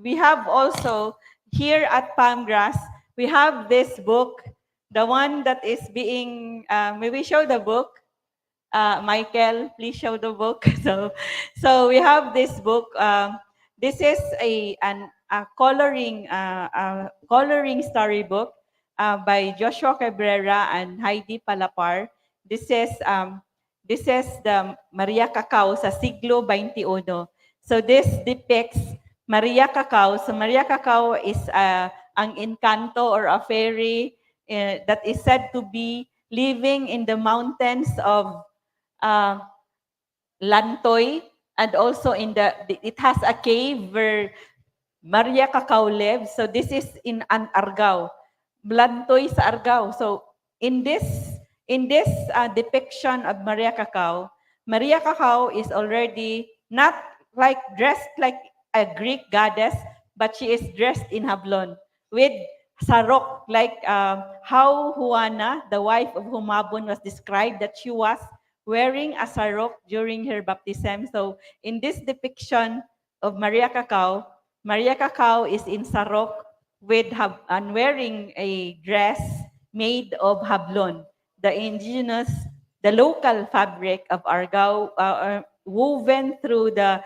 we have also here at Palmgrass we have this book, the one that is being may we show the book, Michael, please show the book. So we have this book. This is a coloring storybook by Joshua Cabrera and Heidi Palapar. This is the Maria Cacao sa siglo XXI. So this depicts Maria Cacao. So Maria Cacao is ang encanto or a fairy that is said to be living in the mountains of uh, Lantoy, and also it has a cave where Maria Cacao lives. So this is in an Argao, Lantoy sa Argao. So in this depiction of Maria Cacao is already not like dressed like a Greek goddess, but she is dressed in hablon with sarok, like how Juana, the wife of Humabon, was described that she was wearing a sarok during her baptism. So in this depiction of Maria Cacao is in sarok and wearing a dress made of hablon, the local fabric of Argao, woven through the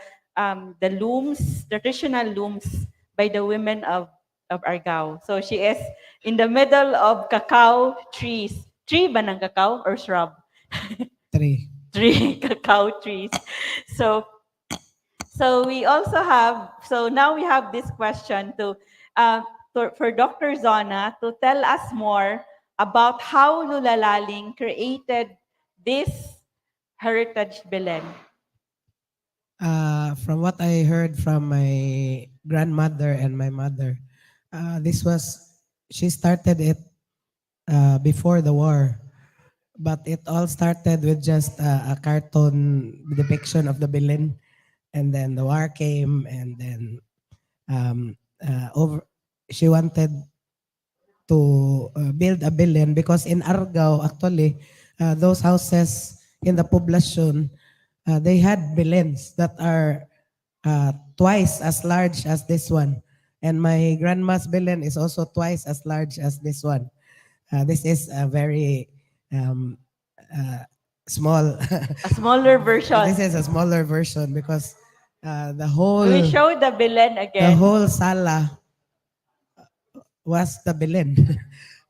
looms, traditional looms by the women of Argao. So she is in the middle of cacao trees. Tree ba ng cacao or shrub? three. Tree, cacao trees. So so now we have this question for Dr. Zona to tell us more about how Lola Laling created this heritage Belen. From what I heard from my grandmother and my mother, this was she started it before the war, but it all started with just a cartoon depiction of the Belen, and then the war came, and then over she wanted to build a Belen because in Argao actually those houses in the poblacion they had Belens that are twice as large as this one. And my grandma's Belen is also twice as large as this one. This is a very um, uh, small. A smaller version. This is a smaller version because the We whole show the Belen the again. whole sala was the Belen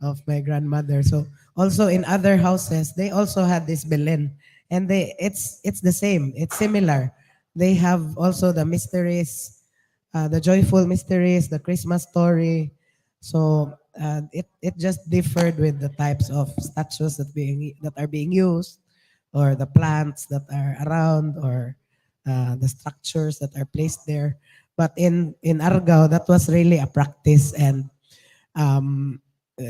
of my grandmother. So also in other houses, they also had this Belen, and it's the same. It's similar. They have also the mysteries, the joyful mysteries, the Christmas story. So it just differed with the types of statues that are being used, or the plants that are around, or the structures that are placed there. But in Argao, that was really a practice, and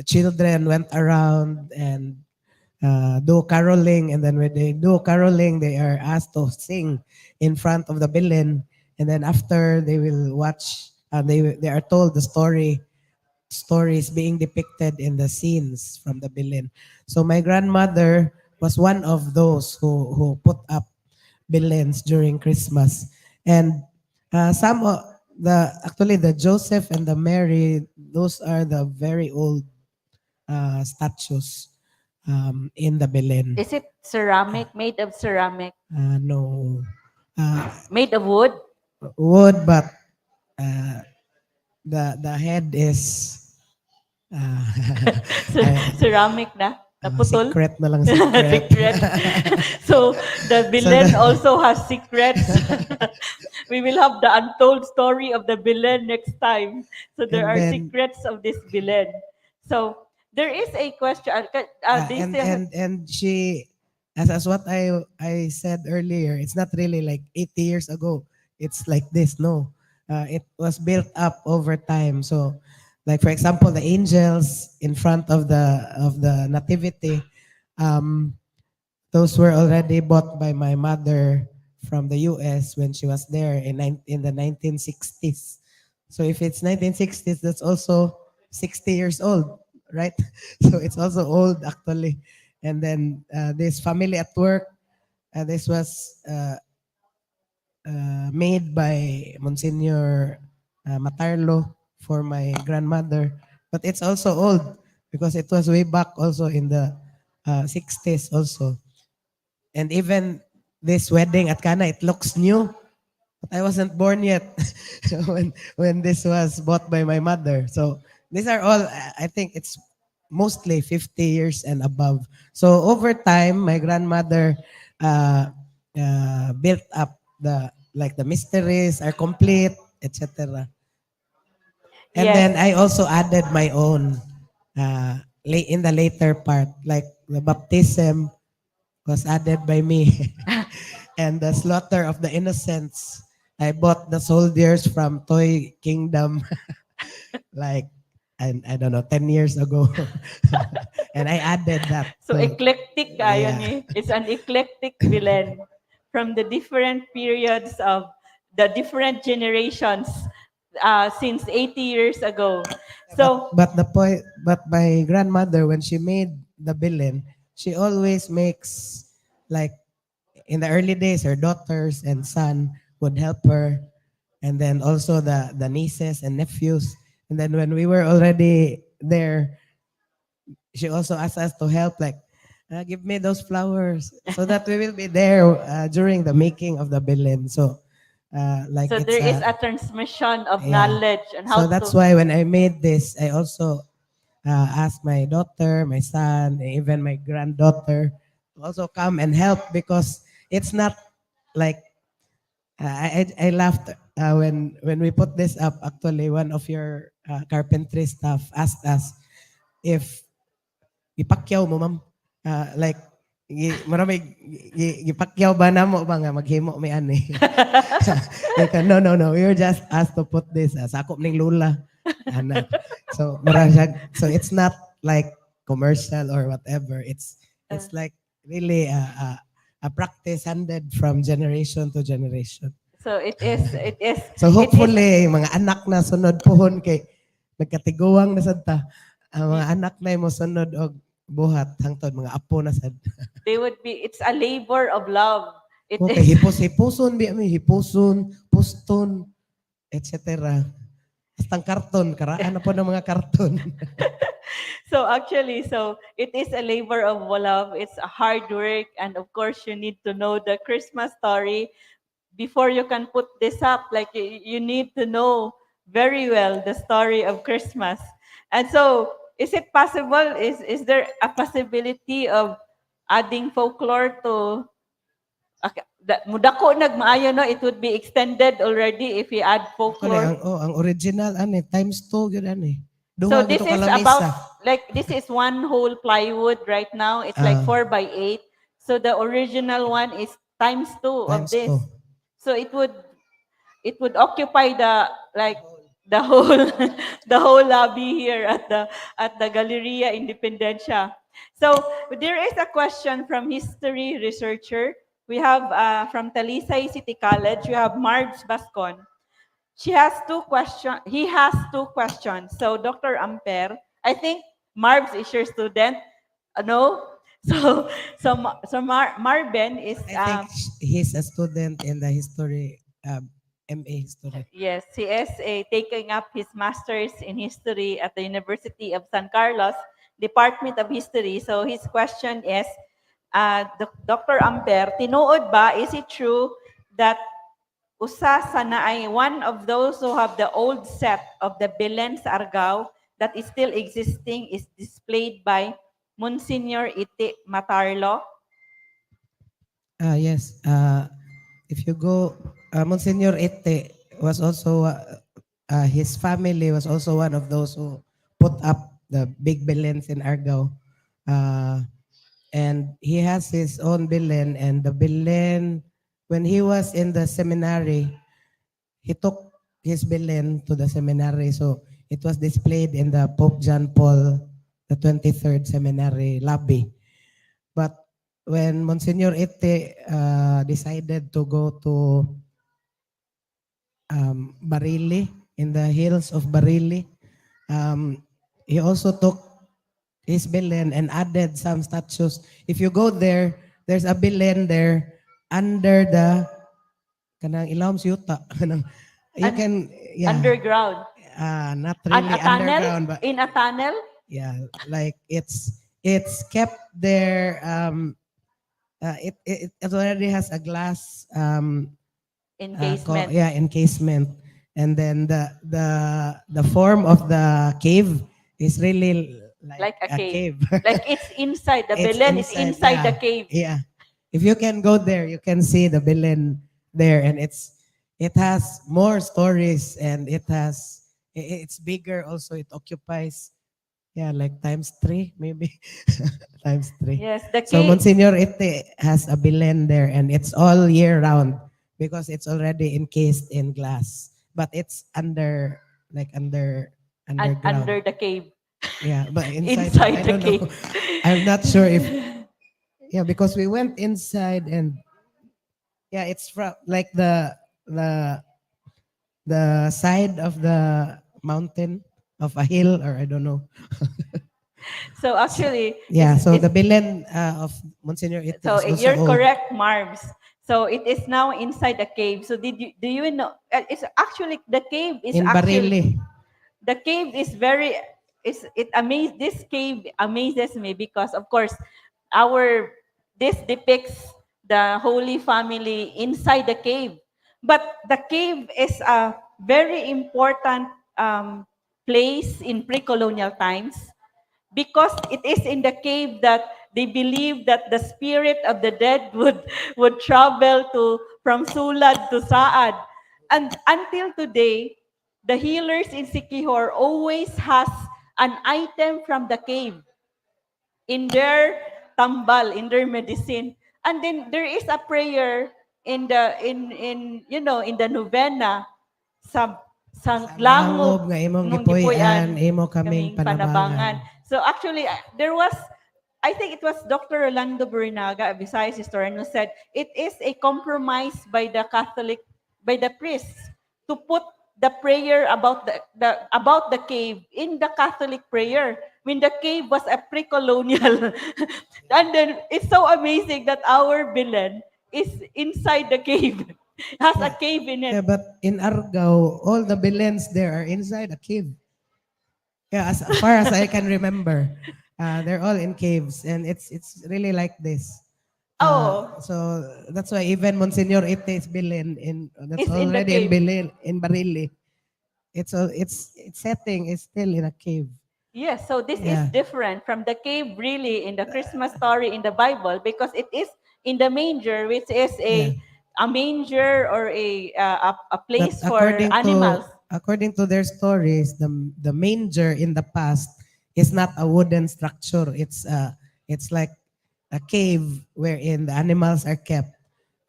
children went around and do caroling, and then when they do caroling, they are asked to sing in front of the Belen, and then after they will watch. They are told the stories being depicted in the scenes from the Belen. So my grandmother was one of those who put up Belens during Christmas, and some of the actually the Joseph and the Mary, those are the very old statues in the Belen. Is it ceramic, made of ceramic? No, Made of wood? wood, but uh, the head is uh, Ceramic na? Naputol? secret na lang, secret. Secret. So the So Belen also has secrets. We will have the untold story of the Belen next time. So there and are then secrets of this Belen. So There is a question. They And still have, she, as what I said earlier, it's not really like 80 years ago. It's like this. No, it was built up over time. So, like for example, the angels in front of the nativity, um, those were already bought by my mother from the US when she was there in the 1960s. So if it's 1960s, that's also 60 years old, right? So it's also old actually. And then this family at work, this was made by Monsignor Matarlo for my grandmother. But it's also old because it was way back also in the 60s also. And even this wedding at Cana, it looks new. But I wasn't born yet when this was bought by my mother. So these are all, I think it's mostly 50 years and above. So over time, my grandmother uh, built up the mysteries are complete, etc. And yes. then I also added my own in the later part, like the baptism was added by me. And the slaughter of the innocents. I bought the soldiers from Toy Kingdom like I don't know 10 years ago. And I added that. So So eclectic kayo yeah. ni. It's an eclectic Belen from the different periods of the different generations since 80 years ago. So But the point but my grandmother when she made the bilin, she always makes like in the early days her daughters and son would help her, and then also the nieces and nephews. And then when we were already there, she also asked us to help, like, give me those flowers so that we will be there during the making of the bilin. So, like so there it's is a transmission of yeah. knowledge on how So that's to. why when I made this, I also asked my daughter, my son, and even my granddaughter to also come and help because it's not like I laughed when we put this up. Actually, one of your carpentry staff asked us if ipakyaw mo ma'am. Like marami gipakyaw ba namo ba nga maghimo may ani. Like, no. We were just asked to put this sakop ning lula. Ana. So so it's not like commercial or whatever. uh, It's like really a practice handed from generation to generation. so it is So it is hopefully mga anak na sunod pohon kay nagkatiguang na sad ta. Ang mga anak na mo sunod og buhat hangtod mga apo na sad. they would be it's a labor of love. It Okay, is. hipuson bi ami hipuson, puston, etc. Hasta ang karton, karaan na po ng mga karton. So actually, so it is a labor of love. It's a hard work, and of course, you need to know the Christmas story before you can put this up. Like you need to know very well the story of Christmas. And so, is it possible? Is there a possibility of adding folklore to? Okay, mudako nagmaayo no, it would be extended already if we add Actually, folklore. ang original ani times 2 gyud ani. So Duha this gito is ka about lamesa. like this is one whole plywood right now. It's like Ah, 4 by 8. So the original one is times two of times this. 2. So it would occupy the like the whole the whole lobby here at the Galeria Independencia. So there is a question from history researcher. We have from Talisay City College. We have Marge Bascon. She has two questions. He has two questions. So, Dr. Amper, I think Marbs is your student. No? So, Marben is, I think he's a student in the history, MA history. yes, he is taking up his master's in history at the University of San Carlos, Department of History. So, his question is, Dr. Amper, tinuod ba, is it true that usa sa naay one of those who have the old set of the Belen sa Argao that is still existing is displayed by Monsignor Iti Matarlo. Yes. If you go, Monsignor Ete was also, his family was also one of those who put up the big Belens in Argao. Uh, and he has his own Belen, and the Belen, when he was in the seminary, he took his Belen to the seminary. So it was displayed in the Pope John Paul the 23rd seminary lobby. But when Monsignor Ite decided to go to Barili, in the hills of Barili, um, he also took his Belen and added some statues. If you go there, there's a Belen there under the kanang ilawom siyuta. Kanang, you Un- can, yeah, underground. not And really a tunnel? underground, but In a tunnel? yeah, like it's kept there. It already has a glass Encasement. yeah, encasement, and then the form of the cave is really like Like a a cave. cave. Like it's inside. The It's Belen is inside, inside the yeah, cave. yeah. If you can go there, you can see the Belen there, and it has more stories, and it's bigger also. It occupies, yeah, like times three maybe. Times three. Yes, the So cave. Monsignor Ite has a Belen there, and it's all year round because it's already encased in glass, but it's underground. Under the cave. Yeah, but inside, I Inside the don't know. cave. I'm not sure if, yeah, because we went inside, and yeah, it's from like the the side of the mountain of a hill, or I don't know. So So, actually, yeah, so it's the Belen of Monsignor Ite so is also you're old. correct, Marbs. So it is now inside the cave. So do you know? It's actually the cave is In actually Barili. the cave is very is it amaze this cave amazes me because of course our this depicts the Holy Family inside the cave, but the cave is a very important place in pre-colonial times because it is in the cave that they believe that the spirit of the dead would travel to from Sulad to Saad. And until today, the healers in Sikihor always has an item from the cave in their tambal, in their medicine. And then there is a prayer in the in the novena sa sa Sa langop langub nga imong nung gipuy-an, gipuy-an imo kaming kaming panabangan. panabangan. So actually, there was, I think it was Dr. Rolando Burinaga, a Visayas historian, who said it is a compromise by the Catholic, by the priests, to put the prayer about the cave in the Catholic prayer. When the cave was a pre-colonial, and then it's so amazing that our Belen is inside the cave, has a Yeah. cave in it. Yeah, but in Argao, all the Belens there are inside a cave. Yeah, as far as I can remember, they're all in caves, and it's really like this. Oh, So that's why even Monsignor Ite's Belen in that's it's in the already in cave. Belen in Barili. Its setting is still in a cave. Yes, so this is Yeah, different from the cave really in the Christmas story in the Bible because it is in the manger, which is yeah. a manger or a But place for animals. according to their stories, the manger in the past is not a wooden structure. It's like a cave wherein the animals are kept,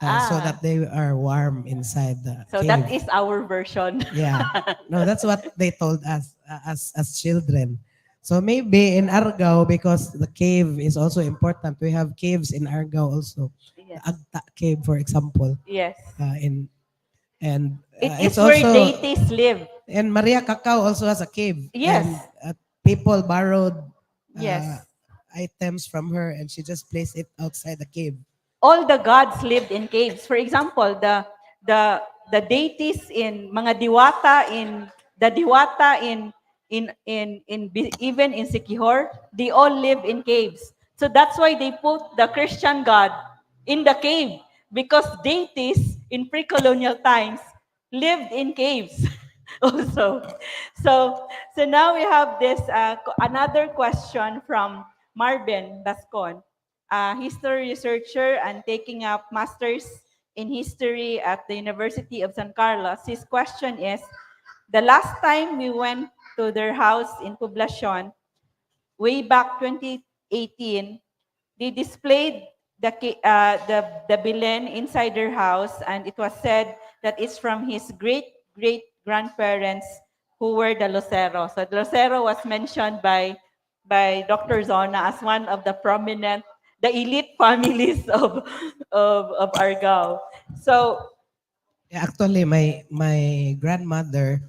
so Ah, that they are warm inside the so cave. that is our version. Yeah. No, that's what they told us, as children. So maybe in Argao, because the cave is also important, we have caves in Argao also. The Yes. Agta cave, for example, Yes. in and It it's is where also, deities live. and Maria Cacao also has a cave, and Yes. people borrowed uh, Yes. items from her, and she just placed it outside the cave. All the gods lived in caves. For example, the the deities in mga diwata in the diwata even in Sikihor, they all live in caves. So that's why they put the Christian God in the cave because deities in pre-colonial times lived in caves also. So so now we have this another question from Marvin Bascon, a history researcher and taking up masters in history at the University of San Carlos. His question is, the last time we went to their house in Poblacion, way back 2018, they displayed the Belen inside their house, and it was said that it's from his great grandparents who were the Lucero. So the Lucero was mentioned by Dr. Zona as one of the prominent, the elite families of Argao. So Yeah, actually, my grandmother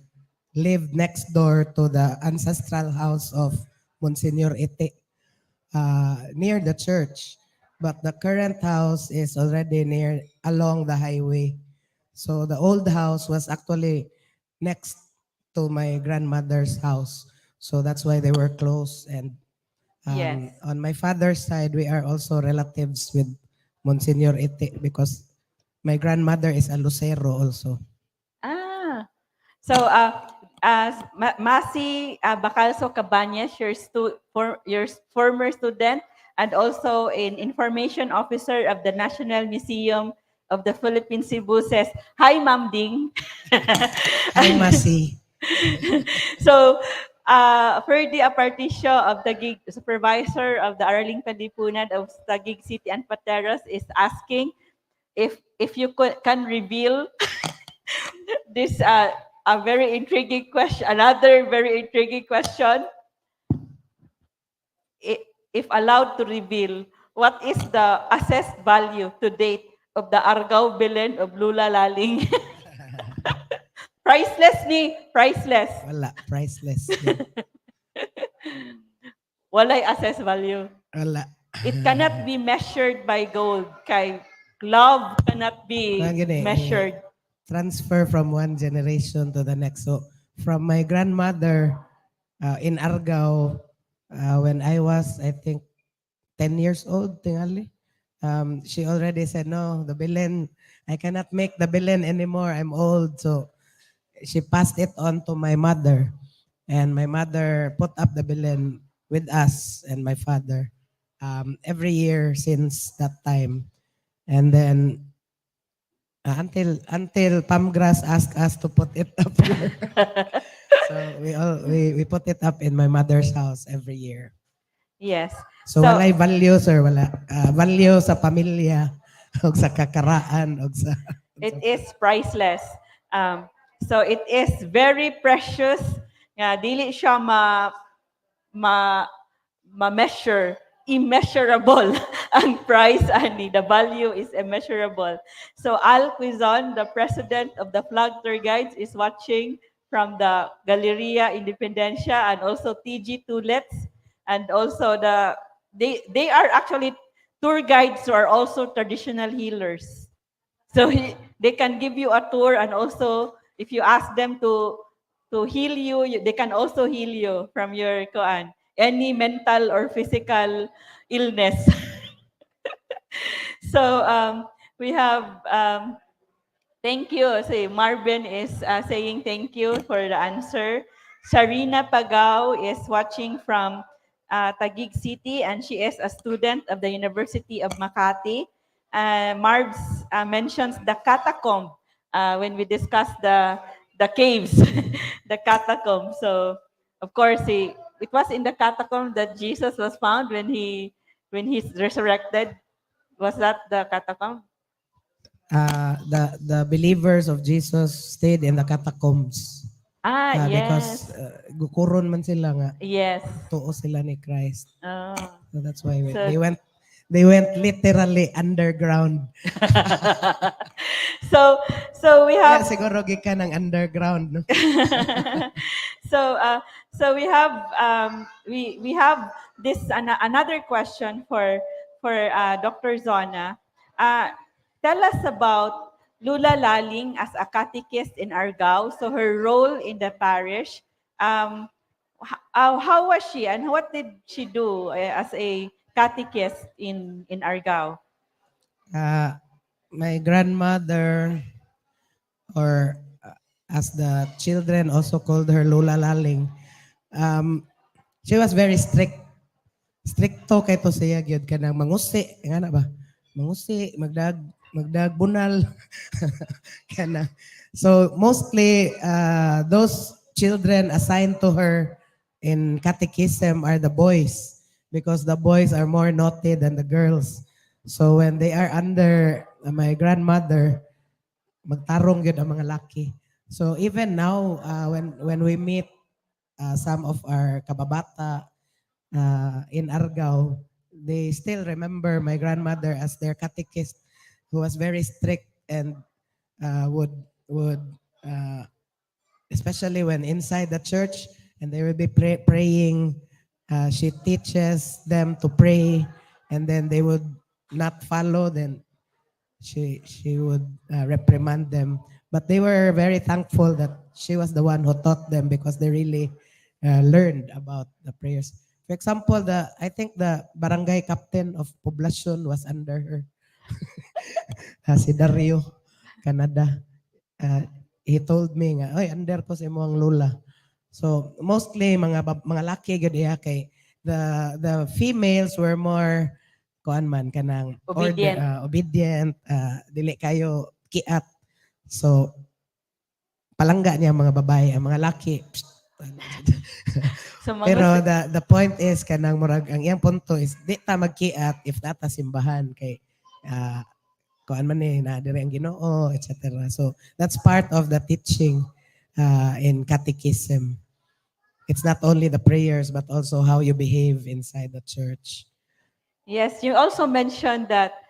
lived next door to the ancestral house of Monsignor Ite, near the church. But the current house is already near along the highway. So the old house was actually next to my grandmother's house. So that's why they were close. And yes. on my father's side, we are also relatives with Monsignor Ite because my grandmother is a Lucero also. Ah. So, as Masi 𝗕𝗏𝗆𝗍𝗍, your former student and also an information officer of the National Museum of the Philippines, Cebu, says, "Hi, Ma'am Ding." Hi, Masi. So, Ferdy Aparticio of Taguig, supervisor of the Araling Panlipunan of Taguig City and Pateros, is asking if you can reveal this a very intriguing question. Another very intriguing question. If allowed to reveal, what is the assessed value to date of the Argao Belen of Lola Laling? Priceless ni, priceless. Wala, priceless. Yan. Walay assessed value. Wala. It cannot be measured by gold. Kay love cannot be Kaya gini, measured. transfer from one generation to the next. So from my grandmother in Argao, when I was, I think, 10 years old, tingali, she already said, no, the Belen, I cannot make the Belen anymore. I'm old. So she passed it on to my mother. And my mother put up the Belen with us and my father every year since that time. And then until Pamgras asked us to put it up here. So we put it up in my mother's house every year. Yes. So walay value, sir, wala. Value sa pamilya, o sa kakaraan, o sa... It is priceless. So it is very precious. Nga dili siya ma-measure, immeasurable ang price ani. The value is immeasurable. So 𝗏𝗏𝗆𝗏, the president of the Flag Tour Guides, is watching from the Galeria Independencia, and also 𝗕𝗏𝗙𝗎𝗏, and also they are actually tour guides who are also traditional healers. So they can give you a tour, and also if you ask them to heal you, they can also heal you from your any mental or physical illness. So we have thank you. So Marvin is saying thank you for the answer. Sharina Pagao is watching from Taguig City, and she is a student of the University of Makati. Marbs mentions the catacomb when we discussed the caves, the catacomb. So of course, it was in the catacomb that Jesus was found when he's resurrected. Was that the catacomb? The believers of Jesus stayed in the catacombs. Yes. Because gukuron man sila nga. Yes. Tuo sila ni Christ. Oh. So that's why So, they went literally underground. so we have siguro gikan ng underground, no? so we have this another question for Dr. Zona. Tell us about Lola Laling as a catechist in Argao. So her role in the parish. How was she, and what did she do as a catechist in Argao? My grandmother, or as the children also called her, Lola Laling, she was very strict. Stricto kay to siya gyud kanang mangusi, nga na ba? Mangusi, magdag bunal. Kana. So mostly those children assigned to her in catechism are the boys. because the boys are more naughty than the girls. So when they are under my grandmother, magtarong yun ang mga laki. So even now, when we meet some of our kababata in Argao, they still remember my grandmother as their catechist, who was very strict and would uh, especially when inside the church and they will be praying. She teaches them to pray, and then they would not follow. Then she would reprimand them. But they were very thankful that she was the one who taught them because they really learned about the prayers. For example, I think the barangay captain of Poblacion was under her. Si Dario Canada. Uh, he told me nga, "Oy, under ko sa imong lola." So mostly mga laki gud iya kay the females were more kuan man kanang order Obedient. obedient, dili kayo kiat. So palangga niya mga babae, ang mga laki. Psst, So pero mga the point is kanang murag ang iyang punto is di ta magkiat if nata simbahan kay uh, kuan man na dire ang Ginoo, etc. So that's part of the teaching in catechism. It's not only the prayers but also how you behave inside the church. Yes, you also mentioned that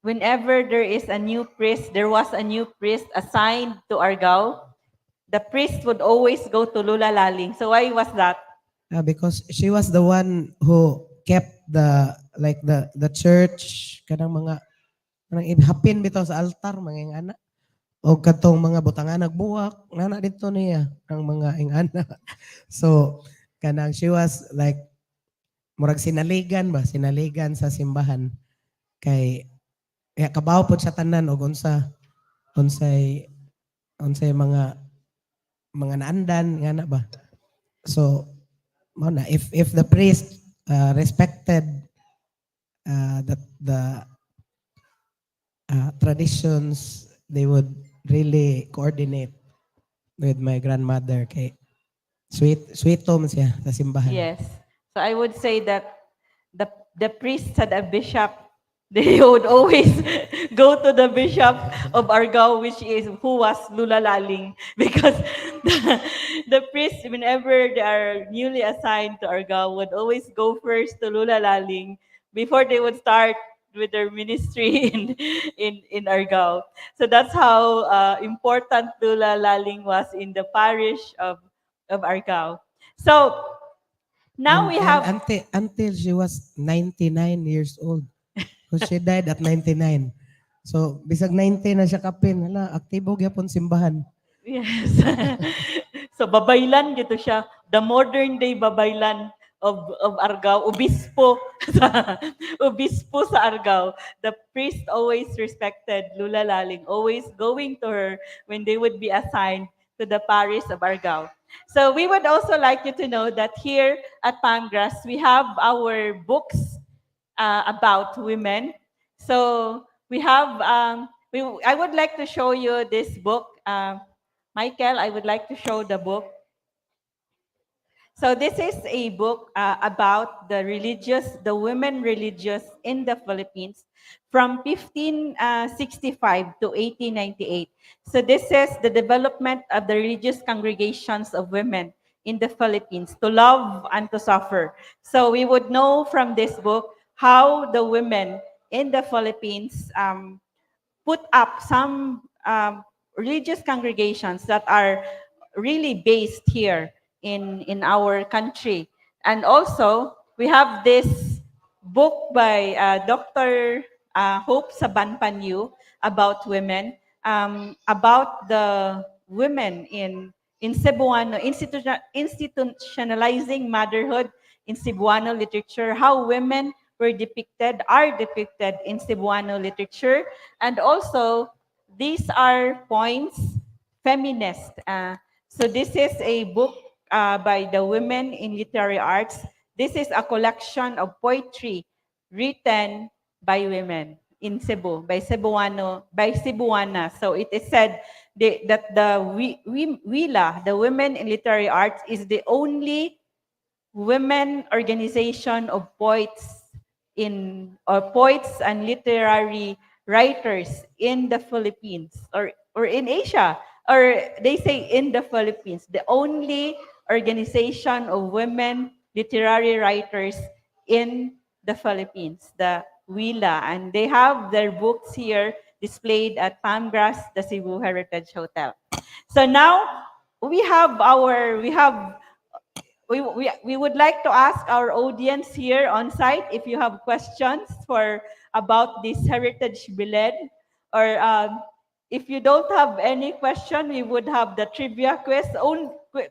whenever there is a new priest, there was a new priest assigned to Argao, the priest would always go to Lola Laling. So why was that? Because she was the one who kept the church kanang mga kanang inhapin bitaw sa altar mga ingana o katong mga butanga nagbuwak nana dito niya ang mga ingana. So kanang she was like murag sinaligan sa simbahan kay kabaw pod sa tanan og unsay unsay mga naandan nga na ba. So mo na if the priest respected the traditions, they would really coordinate with my grandmother kay sweet home siya sa simbahan. Yes. So I would say that the the priest had a bishop. They would always go to the bishop of Argao, which is who was Lola Laling, because the priests, whenever they are newly assigned to Argao, would always go first to Lola Laling before they would start with their ministry in Argao. So that's how important Lola Laling was in the parish of Argao. So now we And have until she was 99 years old. So she died at 99. So bisag 90 na siya kapin, hala, aktibo gyapon simbahan. yes. So babaylan gito siya, the modern day babaylan of Argao, obispo sa obispo sa Argao. The priest always respected Lola Laling, always going to her when they would be assigned to the parish of Argao. So we would also like you to know that here at Palmgrass, we have our books about women. So we have, I would like to show you this book. Michael, I would like to show the book. So this is a book about the women religious in the Philippines from 1565 to 1898. So this is the development of the religious congregations of women in the Philippines to love and to suffer. So we would know from this book how the women in the Philippines put up some religious congregations that are really based here in our country. And also, we have this book by Dr. 𝗪𝗡𝗪𝗪𝗪 about women, about the women in Cebuano, institutionalizing motherhood in Cebuano literature, how women are depicted in Cebuano literature. And also, these are points, feminist. So this is a book by the Women in Literary Arts. This is a collection of poetry written by women in Cebu, by Cebuana. So it is said that the WILA, the Women in Literary Arts, is the only women organization of poets in or poets and literary writers in the Philippines or in Asia, or they say in the Philippines, the only organization of women literary writers in the Philippines, the WILA, and they have their books here displayed at Palmgrass, the Cebu Heritage Hotel. So now we have we would like to ask our audience here on site if you have questions for about this heritage Belen, or if you don't have any question, we would have the trivia quiz.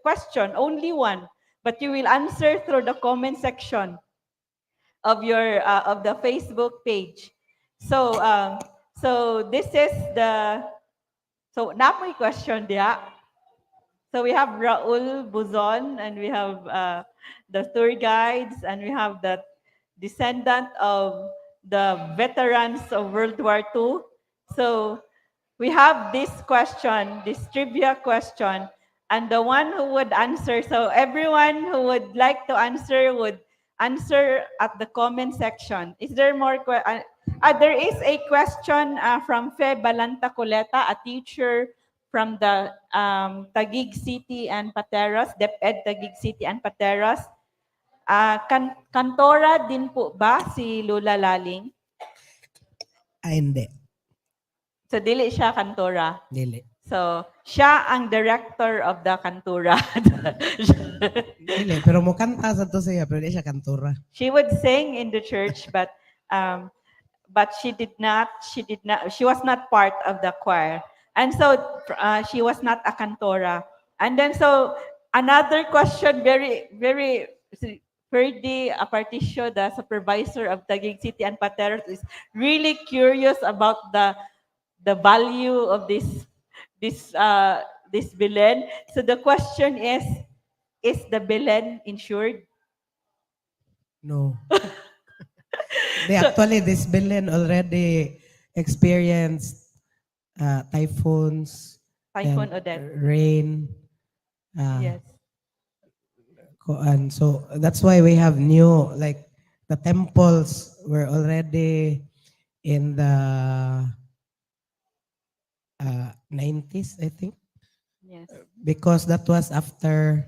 Question, only one, but you will answer through the comment section of your of the Facebook page. So so this is the so na may question dia. So we have Raul Buzon, and we have the tour guides, and we have the descendant of the veterans of World War II. So we have this question, this trivia question, and the one who would answer, so everyone who would like to answer would answer at the comment section. Is there more? There is a question from 𝗕𝗯𝗆𝗆𝗃𝗍𝗍, a teacher from the Taguig City and Pateros, DepEd Taguig City and Pateros. Kantora din po ba si Lola Laling? Hindi. So, dili siya kantora. Dili. So, siya ang director of the kantura. Dili, pero mo kanta sa to siya, pero di siya kantura. She would sing in the church, but she was not part of the choir. And so, she was not a cantora. And then, so, another question, very, Ferdy Aparticio, the supervisor of Taguig City and Pateros, is really curious about the value of this Belen. So the question is the Belen insured? No. Actually, this Belen already experienced typhoons, Typhoon and Odette. rain. Yes. And so that's why we have new, like the temples were already in the 90s, I think. Yes. Because that was after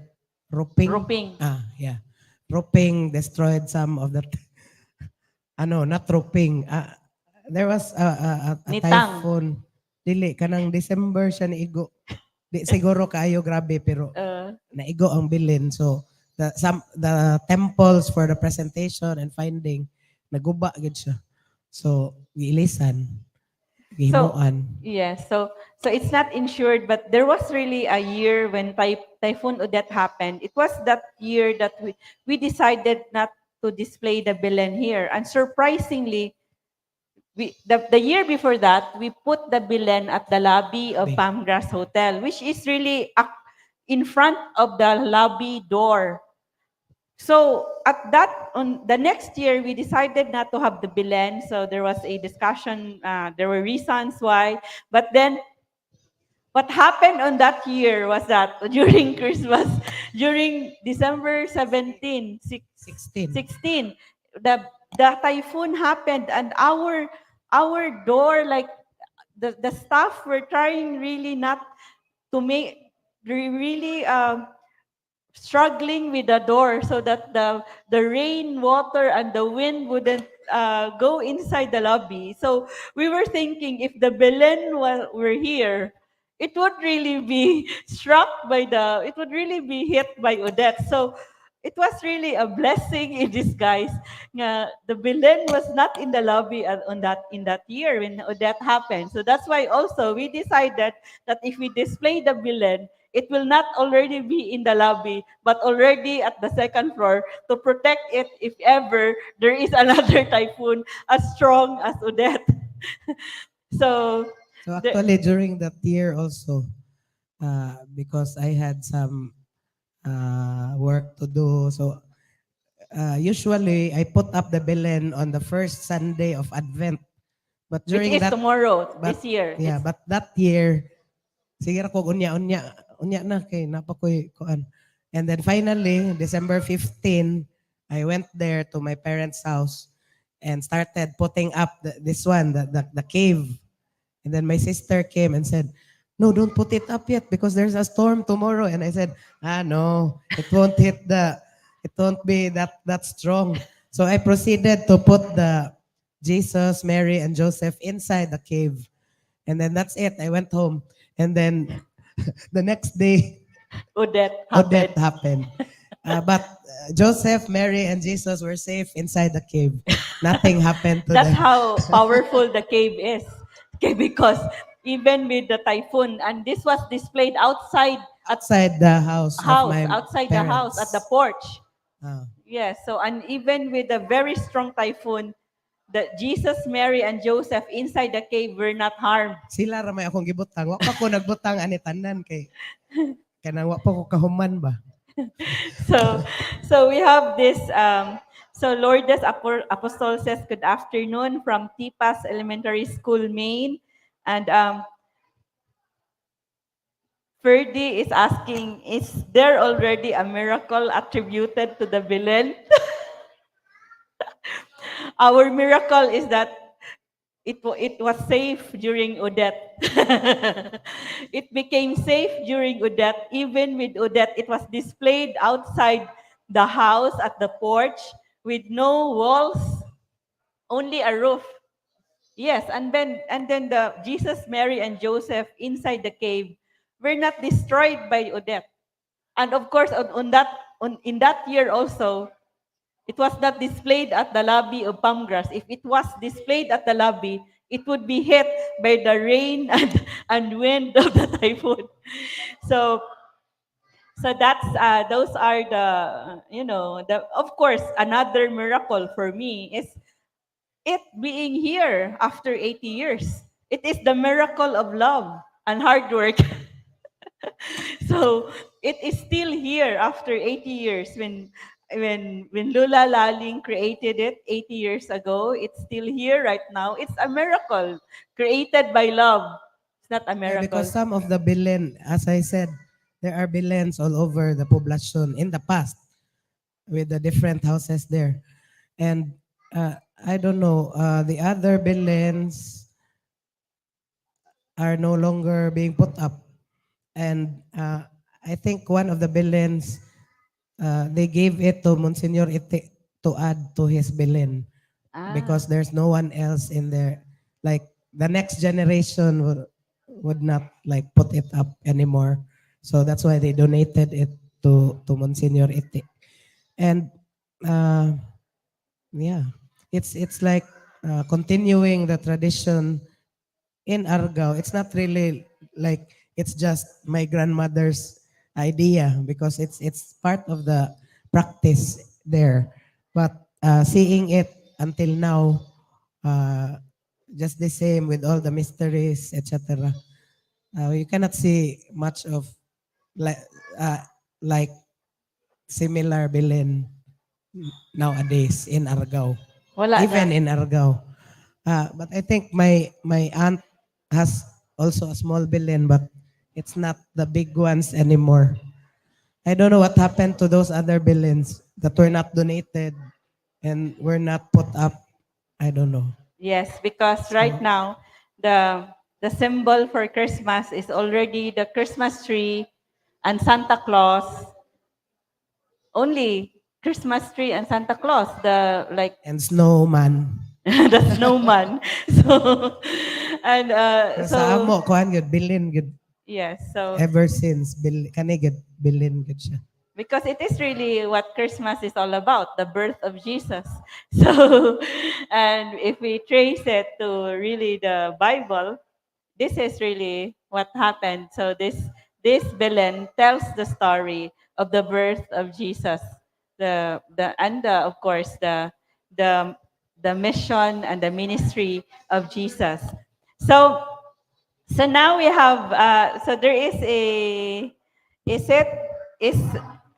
Roping. Roping. Yeah. Roping destroyed some of the, not Roping. There was a Nitang. typhoon. Dili, kanang December siya naigo. Di siguro kaayo grabe, pero naigo ang bilin. So, the temples for the presentation and finding, naguba gid siya. So, giilisan. Gihimuan. Yes. So it's not insured, but there was really a year when Typhoon Odette happened. It was that year that we decided not to display the Belen here. And surprisingly, the year before that, we put the Belen at the lobby of Palmgrass Hotel, which is really in front of the lobby door. So on the next year, we decided not to have the Belen. So there was a discussion. There were reasons why. But then, what happened on that year was that during Christmas, during December 16, the typhoon happened, and our door, like the staff were trying really not to make really struggling with the door so that the rain, water, and the wind wouldn't go inside the lobby. So we were thinking if the Belen were here, it would really be it would really be hit by Odette. So it was really a blessing in disguise. The Belen was not in the lobby in that year when Odette happened. So that's why also we decided that if we display the Belen, it will not already be in the lobby, but already at the second floor to protect it if ever there is another typhoon as strong as Odette. So actually, during that year also, because I had some work to do, so usually I put up the Belen on the first Sunday of Advent. But during which is tomorrow, this year. Yeah, but that year, sige ko unya na kay napakoy kuan. And then finally, December 15, I went there to my parents' house and started putting up this one, the cave. And then my sister came and said, "No, don't put it up yet because there's a storm tomorrow." And I said, no, it won't be that strong. So I proceeded to put the Jesus, Mary, and Joseph inside the cave. And then that's it. I went home. And then the next day, Odette Odette happened. happened. But Joseph, Mary, and Jesus were safe inside the cave. Nothing happened to That's them. how powerful the cave is. Okay, because even with the typhoon, and this was displayed outside at Outside the house of house, my outside the house, at the parents. porch. Ah. Yes, so and even with a very strong typhoon, the Jesus, Mary, and Joseph inside the cave were not harmed. Sila ramay akong gibutang. Wa pa ko nagbutang ani tanan kay kanang wa pa ko kahuman ba. So, so we have this. So Lourdes Apostol says, "Good afternoon from Tipas Elementary School, Maine," and Ferdy is asking, "Is there already a miracle attributed to the Belen?" Our miracle is that it was safe during Odette. It became safe during Odette. Even with Odette, it was displayed outside the house at the porch with no walls, only a roof. Yes, and then the Jesus, Mary, and Joseph inside the cave were not destroyed by Odette. And of course, in that year also, it was not displayed at the lobby of Palm Grass. If it was displayed at the lobby, it would be hit by the rain and wind of the typhoon. So, so those are the the of course another miracle for me is it being here after 80 years. It is the miracle of love and hard work. So it is still here after 80 years. When Lola Laling created it 80 years ago, it's still here right now. It's a miracle created by love. It's not a Yeah, because miracle. some of the Belen, as I said, there are Belens all over the poblacion in the past with the different houses there. And I don't know, the other Belens are no longer being put up. And I think one of the Belens, they gave it to Monsignor Ite to add to his Belen Ah, because there's no one else in there. Like the next generation would not like put it up anymore. So that's why they donated it to Monsignor Ite. And uh, yeah, it's like continuing the tradition in Argao. It's not really like it's just my grandmother's idea because it's part of the practice there. But seeing it until now, uh, just the same with all the mysteries, etc. You cannot see much of like uh, like similar Belen nowadays in Argao, wala na. even in Argao. But I think my aunt has also a small Belen, but it's not the big ones anymore. I don't know what happened to those other Belens that were not donated and were not put up. I don't know. Yes, because right So now the symbol for Christmas is already the Christmas tree and Santa Claus. Only Christmas tree and Santa Claus, the like and snowman. the snowman. So and Pero sa so amo kuan gud bilin gud yes, so ever since kani gud bilin gud siya. because it is really what Christmas is all about, the birth of Jesus. So and if we trace it to really the Bible, this is really what happened. So this Belen tells the story of the birth of Jesus, of course the the mission and the ministry of Jesus. So so now we have so there is a is it is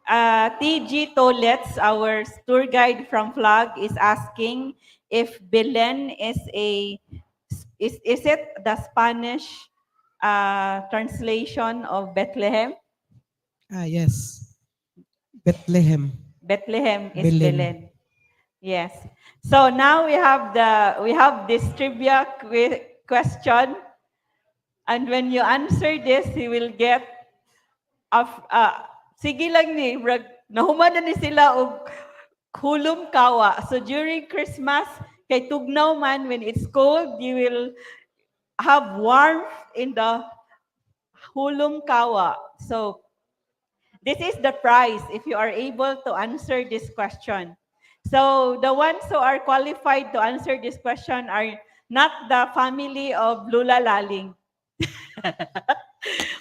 TG Tolets, our tour guide from Flag, is asking if Belen is it the Spanish translation of Bethlehem? Ah yes. Bethlehem. Bethlehem is Belen. Belen. Yes. So now we have this trivia question, and when you answer this, you will get sige lang ni nahuman na ni sila og hulum kawa. So during Christmas, kay tugnaw man, when it's cold, you will have warmth in the hulum kawa. So this is the prize if you are able to answer this question. So the ones who are qualified to answer this question are not the family of Lola Laling.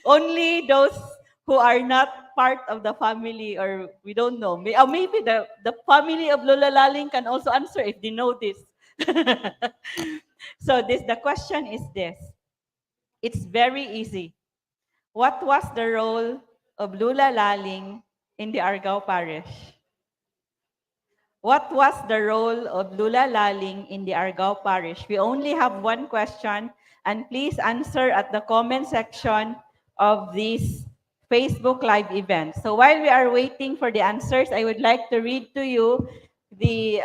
Only those who are not part of the family, or we don't know. Maybe the family of Lola Laling can also answer if they know this. So the question is this. It's very easy. What was the role of Lola Laling in the Argao parish? What was the role of Lola Laling in the Argao parish? We only have one question, and please answer at the comment section of this Facebook Live event. So while we are waiting for the answers, I would like to read to you the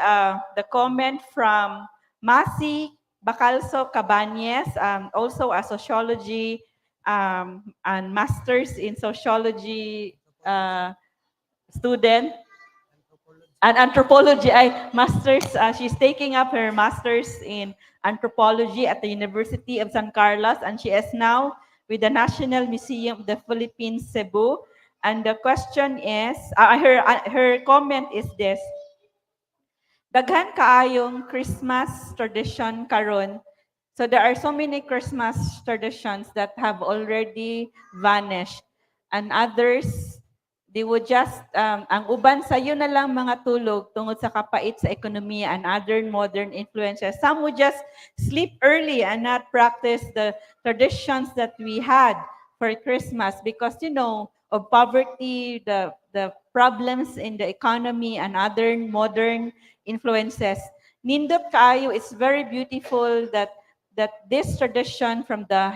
comment from 𝗕𝗏𝗄𝗎 𝗕𝗏𝗆𝗍, also a sociology and master's in sociology student. An anthropology, she's taking up her master's in anthropology at the University of San Carlos, and she is now with the National Museum of the Philippines, Cebu. And the question is, her comment is this: daghan kaayong Christmas tradition karon. So there are so many Christmas traditions that have already vanished, and others they would just, ang uban sayo na lang mga tulog tungod sa kapait sa ekonomiya and other modern influences. Some would just sleep early and not practice the traditions that we had for Christmas because, of poverty, the problems in the economy and other modern influences. Nindot kaayo, it's very beautiful that this tradition from the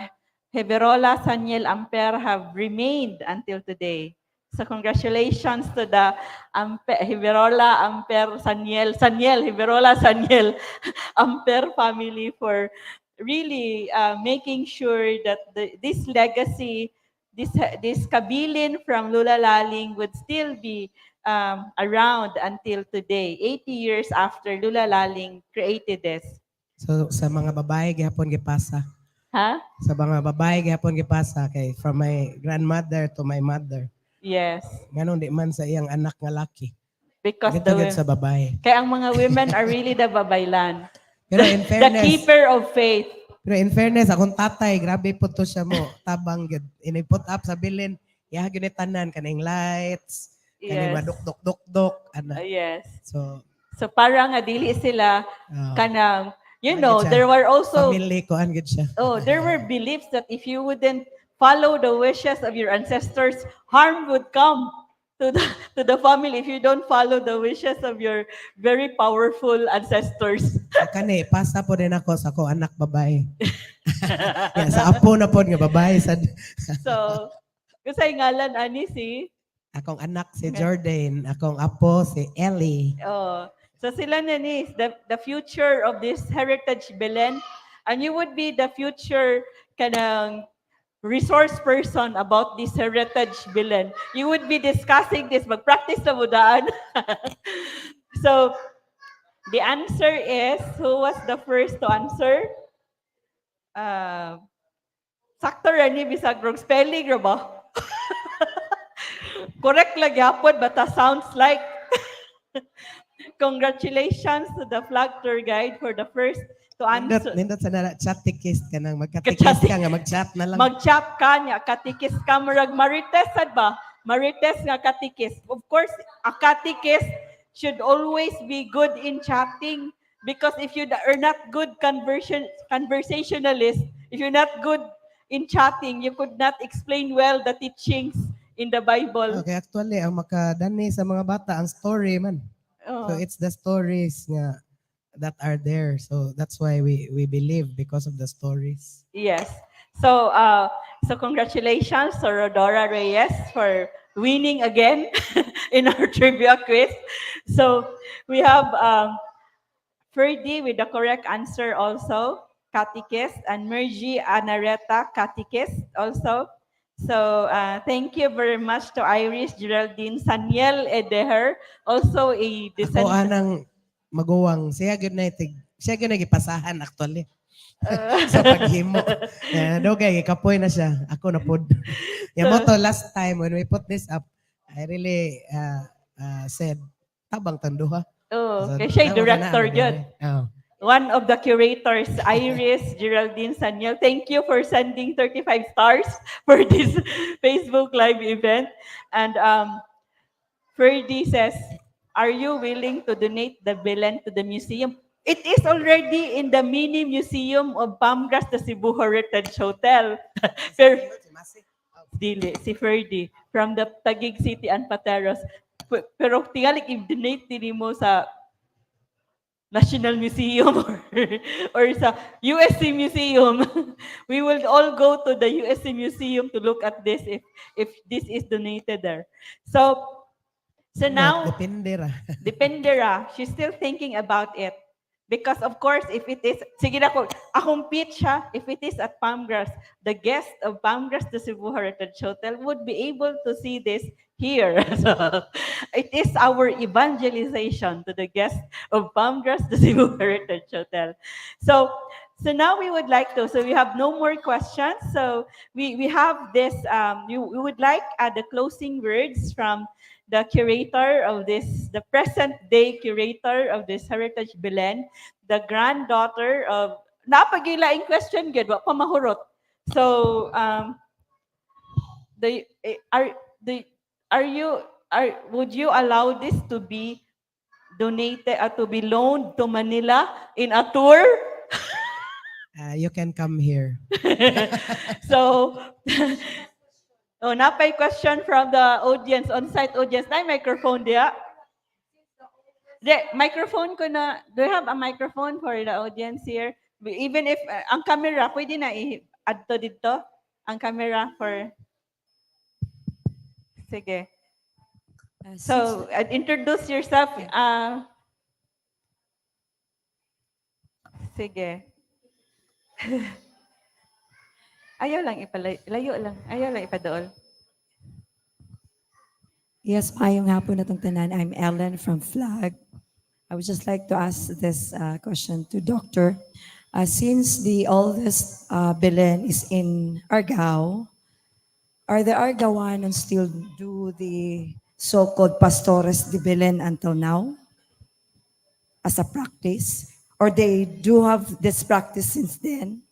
𝗕𝗏𝗆𝗆 have remained until today. So congratulations to the 𝗕𝗏𝗆𝗆𝗆 Amper family for really making sure that this legacy, this Kabilin from Lola Laling would still be around until today, 80 years after Lola Laling created this. So sa mga babae gihapon gipasa. Huh? Sa mga babae gihapon gipasa kay from my grandmother to my mother. Yes. Nganong di man sa iyang anak nga laki. Because sa babae. Kaya ang mga women are really the babaylan. Pero in The fairness, keeper of faith. pero in fairness, akong tatay, grabe po to siya mo. Tabang gid. Ini-put up sa bilin. Iya gyud ni tanan kaning lights, kaning Yes. maduk-duk-duk-duk. Yes. So parang nga dili sila kanang, there were also family ko an gid siya. there were beliefs that if you wouldn't follow the wishes of your ancestors, harm would come to the family if you don't follow the wishes of your very powerful ancestors. Kani pasa po din ako sa ko anak babae. Yeah, sa apo na po nga babae sad. So, kasi ngalan ani Akong anak si Jordan, akong apo si Ellie. So sila na ni the future of this heritage Belen, and you would be the future kanang resource person about this heritage Belen. You would be discussing this, mag-practice na mudaan. So the answer is, who was the first to answer? Sakto rin ni bisag wrong spelling ra ba? Correct lang yapon, but that sounds like. Congratulations to the flag tour guide for the first to answer. Nindot sa na catechist ka nang mag-catechist ka nga mag-chat na lang. Mag-chat ka niya, catechist ka marag marites sad ba? Marites nga catechist. Of course, a catechist should always be good in chatting, because if you are not good conversationalist, if you're not good in chatting, you could not explain well the teachings in the Bible. Okay, actually ang makadani sa mga bata ang story man. So it's the stories nga that are there. So that's why we believe, because of the stories. Yes. So So congratulations to Rodora Reyes for winning again in our trivia quiz. So we have Ferdy with the correct answer also, catechist, and Mergy Anareta, catechist also. So thank you very much to Iris Geraldine Saniel Edeher, also a Ako descendant. anang maguwang siya gyud na gipasahan actually Uh, sa paghimo. Dogay kapoy na siya. Ako na pod. Yamo so, to last time when we put this up, I really said tabang tanduha. oh, So, kaya siya tama ka na director lagi yun. rin. Oh. One of the curators, Iris Geraldine Sanyel. Thank you for sending 35 stars for this Facebook Live event. And Ferdy says, are you willing to donate the Belen to the museum? It is already in the mini museum of 𝗵𝗃𝗃, the Cebu Heritage Hotel. Pero, dili, si Ferdy, from the Taguig City and Pateros. Pero tingalik, i-donate din mo sa National Museum or sa USC Museum. We will all go to the USC Museum to look at this if this is donated there. So Not now, depende ra. depende ra. She's still thinking about it. Because of course, if it is, sige na ko, akong pitch ha, if it is at 𝗵𝗃𝗃, the guest of 𝗵𝗃𝗃, the Cebu Heritage Hotel, would be able to see this here. So, it is our evangelization to the guest of 𝗵𝗃𝗃, the Cebu Heritage Hotel. So now we would like to, so we have no more questions. So we have this, we would like the closing words from the curator of this, the present day curator of this Heritage Belen, the granddaughter of, napagilaing question, good, wa pa mahurot. So, the, are, the, are you, would you allow this to be donated, to be loaned to Manila in a tour? You can come here. So, oh, napay question from the audience, on-site audience. Na microphone dia. Microphone ko na. Do you have a microphone for the audience here? Even if ang camera, pwede na i-add to dito. Ang camera for... Sige. So, introduce yourself. Sige. Ayaw lang layo lang. Ayaw lang ipadool. Yes, mayong hapon natong tanan. I'm Ellen from Flag. I would just like to ask this question to Doctor. Since the oldest Belen is in Argao, are the Argawanon still do the so-called pastores de Belen until now as a practice? Or they do have this practice since then?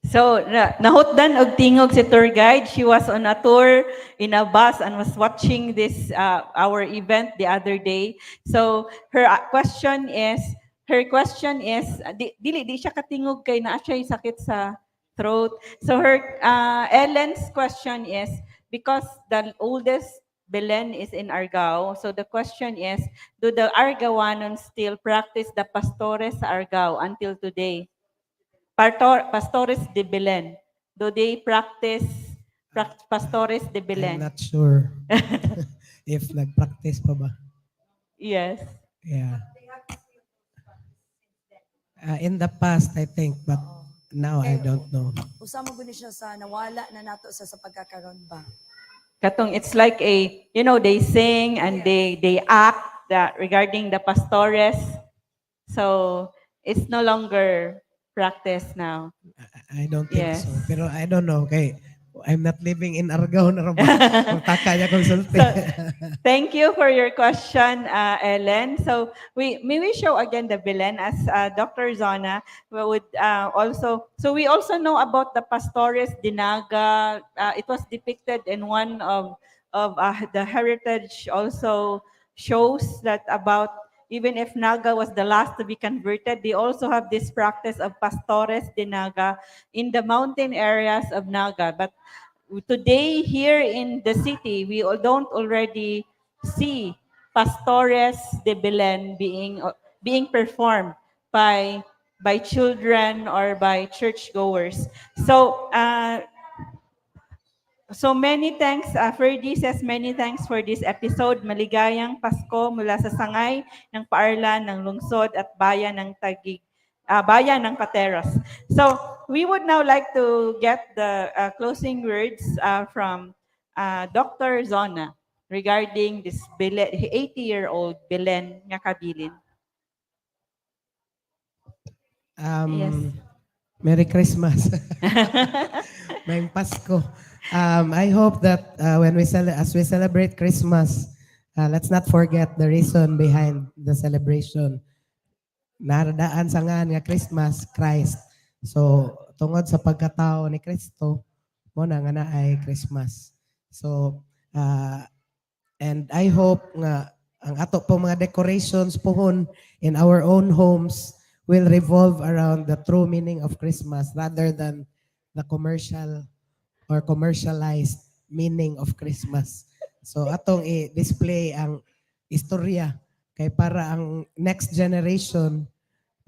So, nahutdan og tingog si tour guide. She was on a tour in a bus and was watching this our event the other day. So, her question is, di siya katingog kay naa siya sakit sa throat. So, her Ellen's question is, because the oldest Belen is in Argao, so the question is, do the Argawanon still practice the pastores sa Argao until today? Pastores de Belen. Do they practice pastores de I'm Belen? not sure if nag-practice pa ba. Yes. Yeah. In the past, I think, but now I don't know. Usama mo siya sa nawala na nato sa pagkakaroon ba? Katong it's like a, they sing and they act regarding the pastores. So it's no longer practice now. I don't think Yes. so. Pero I don't know. Okay. I'm not living in Argao na rin ba? Kung takaya konsulte. Thank you for your question, Ellen. So may we show again the Belen as Dr. Zona would also. So we also know about the Pastores Dinaga. It was depicted in one of the heritage also shows that about even if Naga was the last to be converted, they also have this practice of Pastores de Naga in the mountain areas of Naga. But today here in the city, we don't already see Pastores de Belen being performed by by children or by churchgoers. So many thanks, Ferdy says many thanks for this episode. Maligayang Pasko mula sa sangay ng paaralan ng lungsod at bayan ng bayan ng Pateros. So we would now like to get the closing words from Dr. Zona regarding this 80-year-old Belen nga Kabilin. Yes. Merry Christmas. May Pasko. I hope that as we celebrate Christmas, let's not forget the reason behind the celebration. Naradaan sa nga Christmas, Christ. So, tungod sa pagkatao ni Kristo, mo na nga na ay Christmas. So, and I hope nga ang ato po mga decorations pohon in our own homes will revolve around the true meaning of Christmas rather than the commercial or commercialized meaning of Christmas. So atong i-display ang istorya kay para ang next generation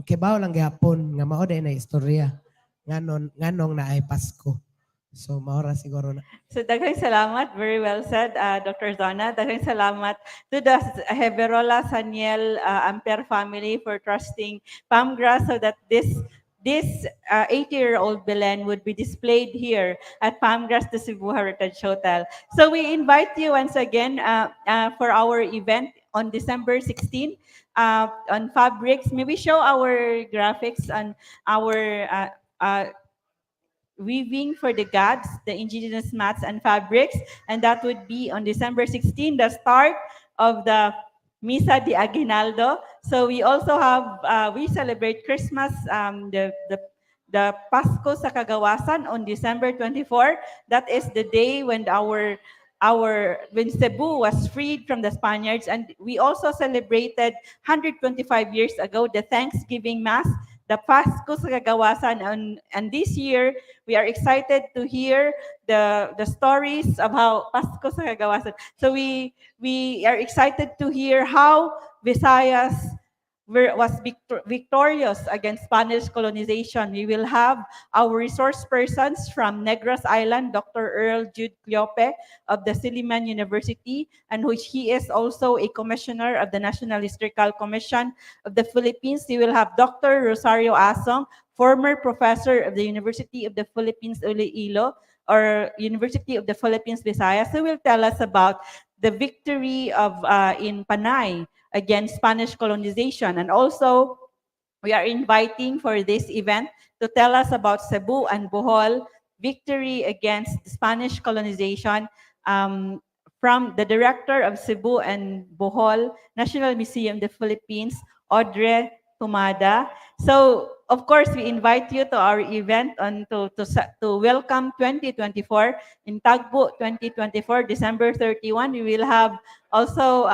kibaw lang gyapon nga mao na istorya nganong na ay Pasko. So maora siguro na. So daghang salamat, very well said, Dr. Zona. Daghang salamat to the 𝗕𝗏𝗯𝘆𝗫𝗏𝗍𝗏 family for trusting 𝗵𝗏𝗃 so that this 80-year-old Belen would be displayed here at 𝗵𝗏𝗃, the Cebu Heritage Hotel. So we invite you once again for our event on December 16 on fabrics. May we show our graphics on our weaving for the gods, the indigenous mats and fabrics, and that would be on December 16, the start of the Misa de Aguinaldo. So we also have, we celebrate Christmas, the Pasko sa Kagawasan on December 24. That is the day when when Cebu was freed from the Spaniards, and we also celebrated 125 years ago the Thanksgiving Mass, the Pasko sa Kagawasan, and this year we are excited to hear the stories of how Pasko sa Kagawasan. So we are excited to hear how Visayas was victorious against Spanish colonization. We will have our resource persons from Negros Island, Dr. 𝗕𝗏𝗆𝗆𝗍𝗏 of the Silliman University, and which he is also a commissioner of the National Historical Commission of the Philippines. We will have Dr. Rosario Asong, former professor of the University of the Philippines Iloilo or University of the Philippines Visayas, who will tell us about the victory of in Panay against Spanish colonization. And also, we are inviting for this event to tell us about Cebu and Bohol victory against Spanish colonization from the director of Cebu and Bohol National Museum of the Philippines, 𝗕𝗏𝗆𝗏𝗍𝗏. So, of course, we invite you to our event to welcome 2024 in Tagbo 2024, December 31. We will have also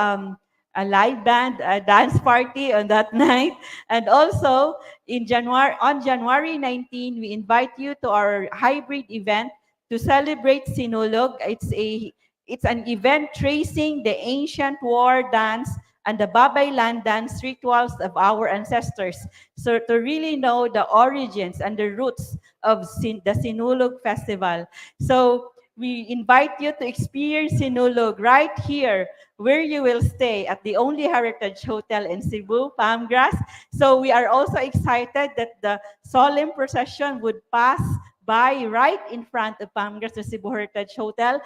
a live band, a dance party on that night. And also, on January 19, we invite you to our hybrid event to celebrate Sinulog. It's an event tracing the ancient war dance and the Babaye land dance rituals of our ancestors. So to really know the origins and the roots of the Sinulog festival. So we invite you to experience Sinulog right here, where you will stay at the only heritage hotel in Cebu, 𝗵𝗏𝗃. So we are also excited that the solemn procession would pass by right in front of 𝗵𝗏𝗃, the Cebu Heritage Hotel,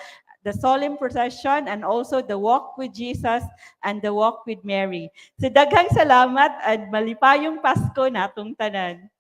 the solemn procession, and also the walk with Jesus and the walk with Mary. So daghang salamat at malipayong Pasko natong tanan.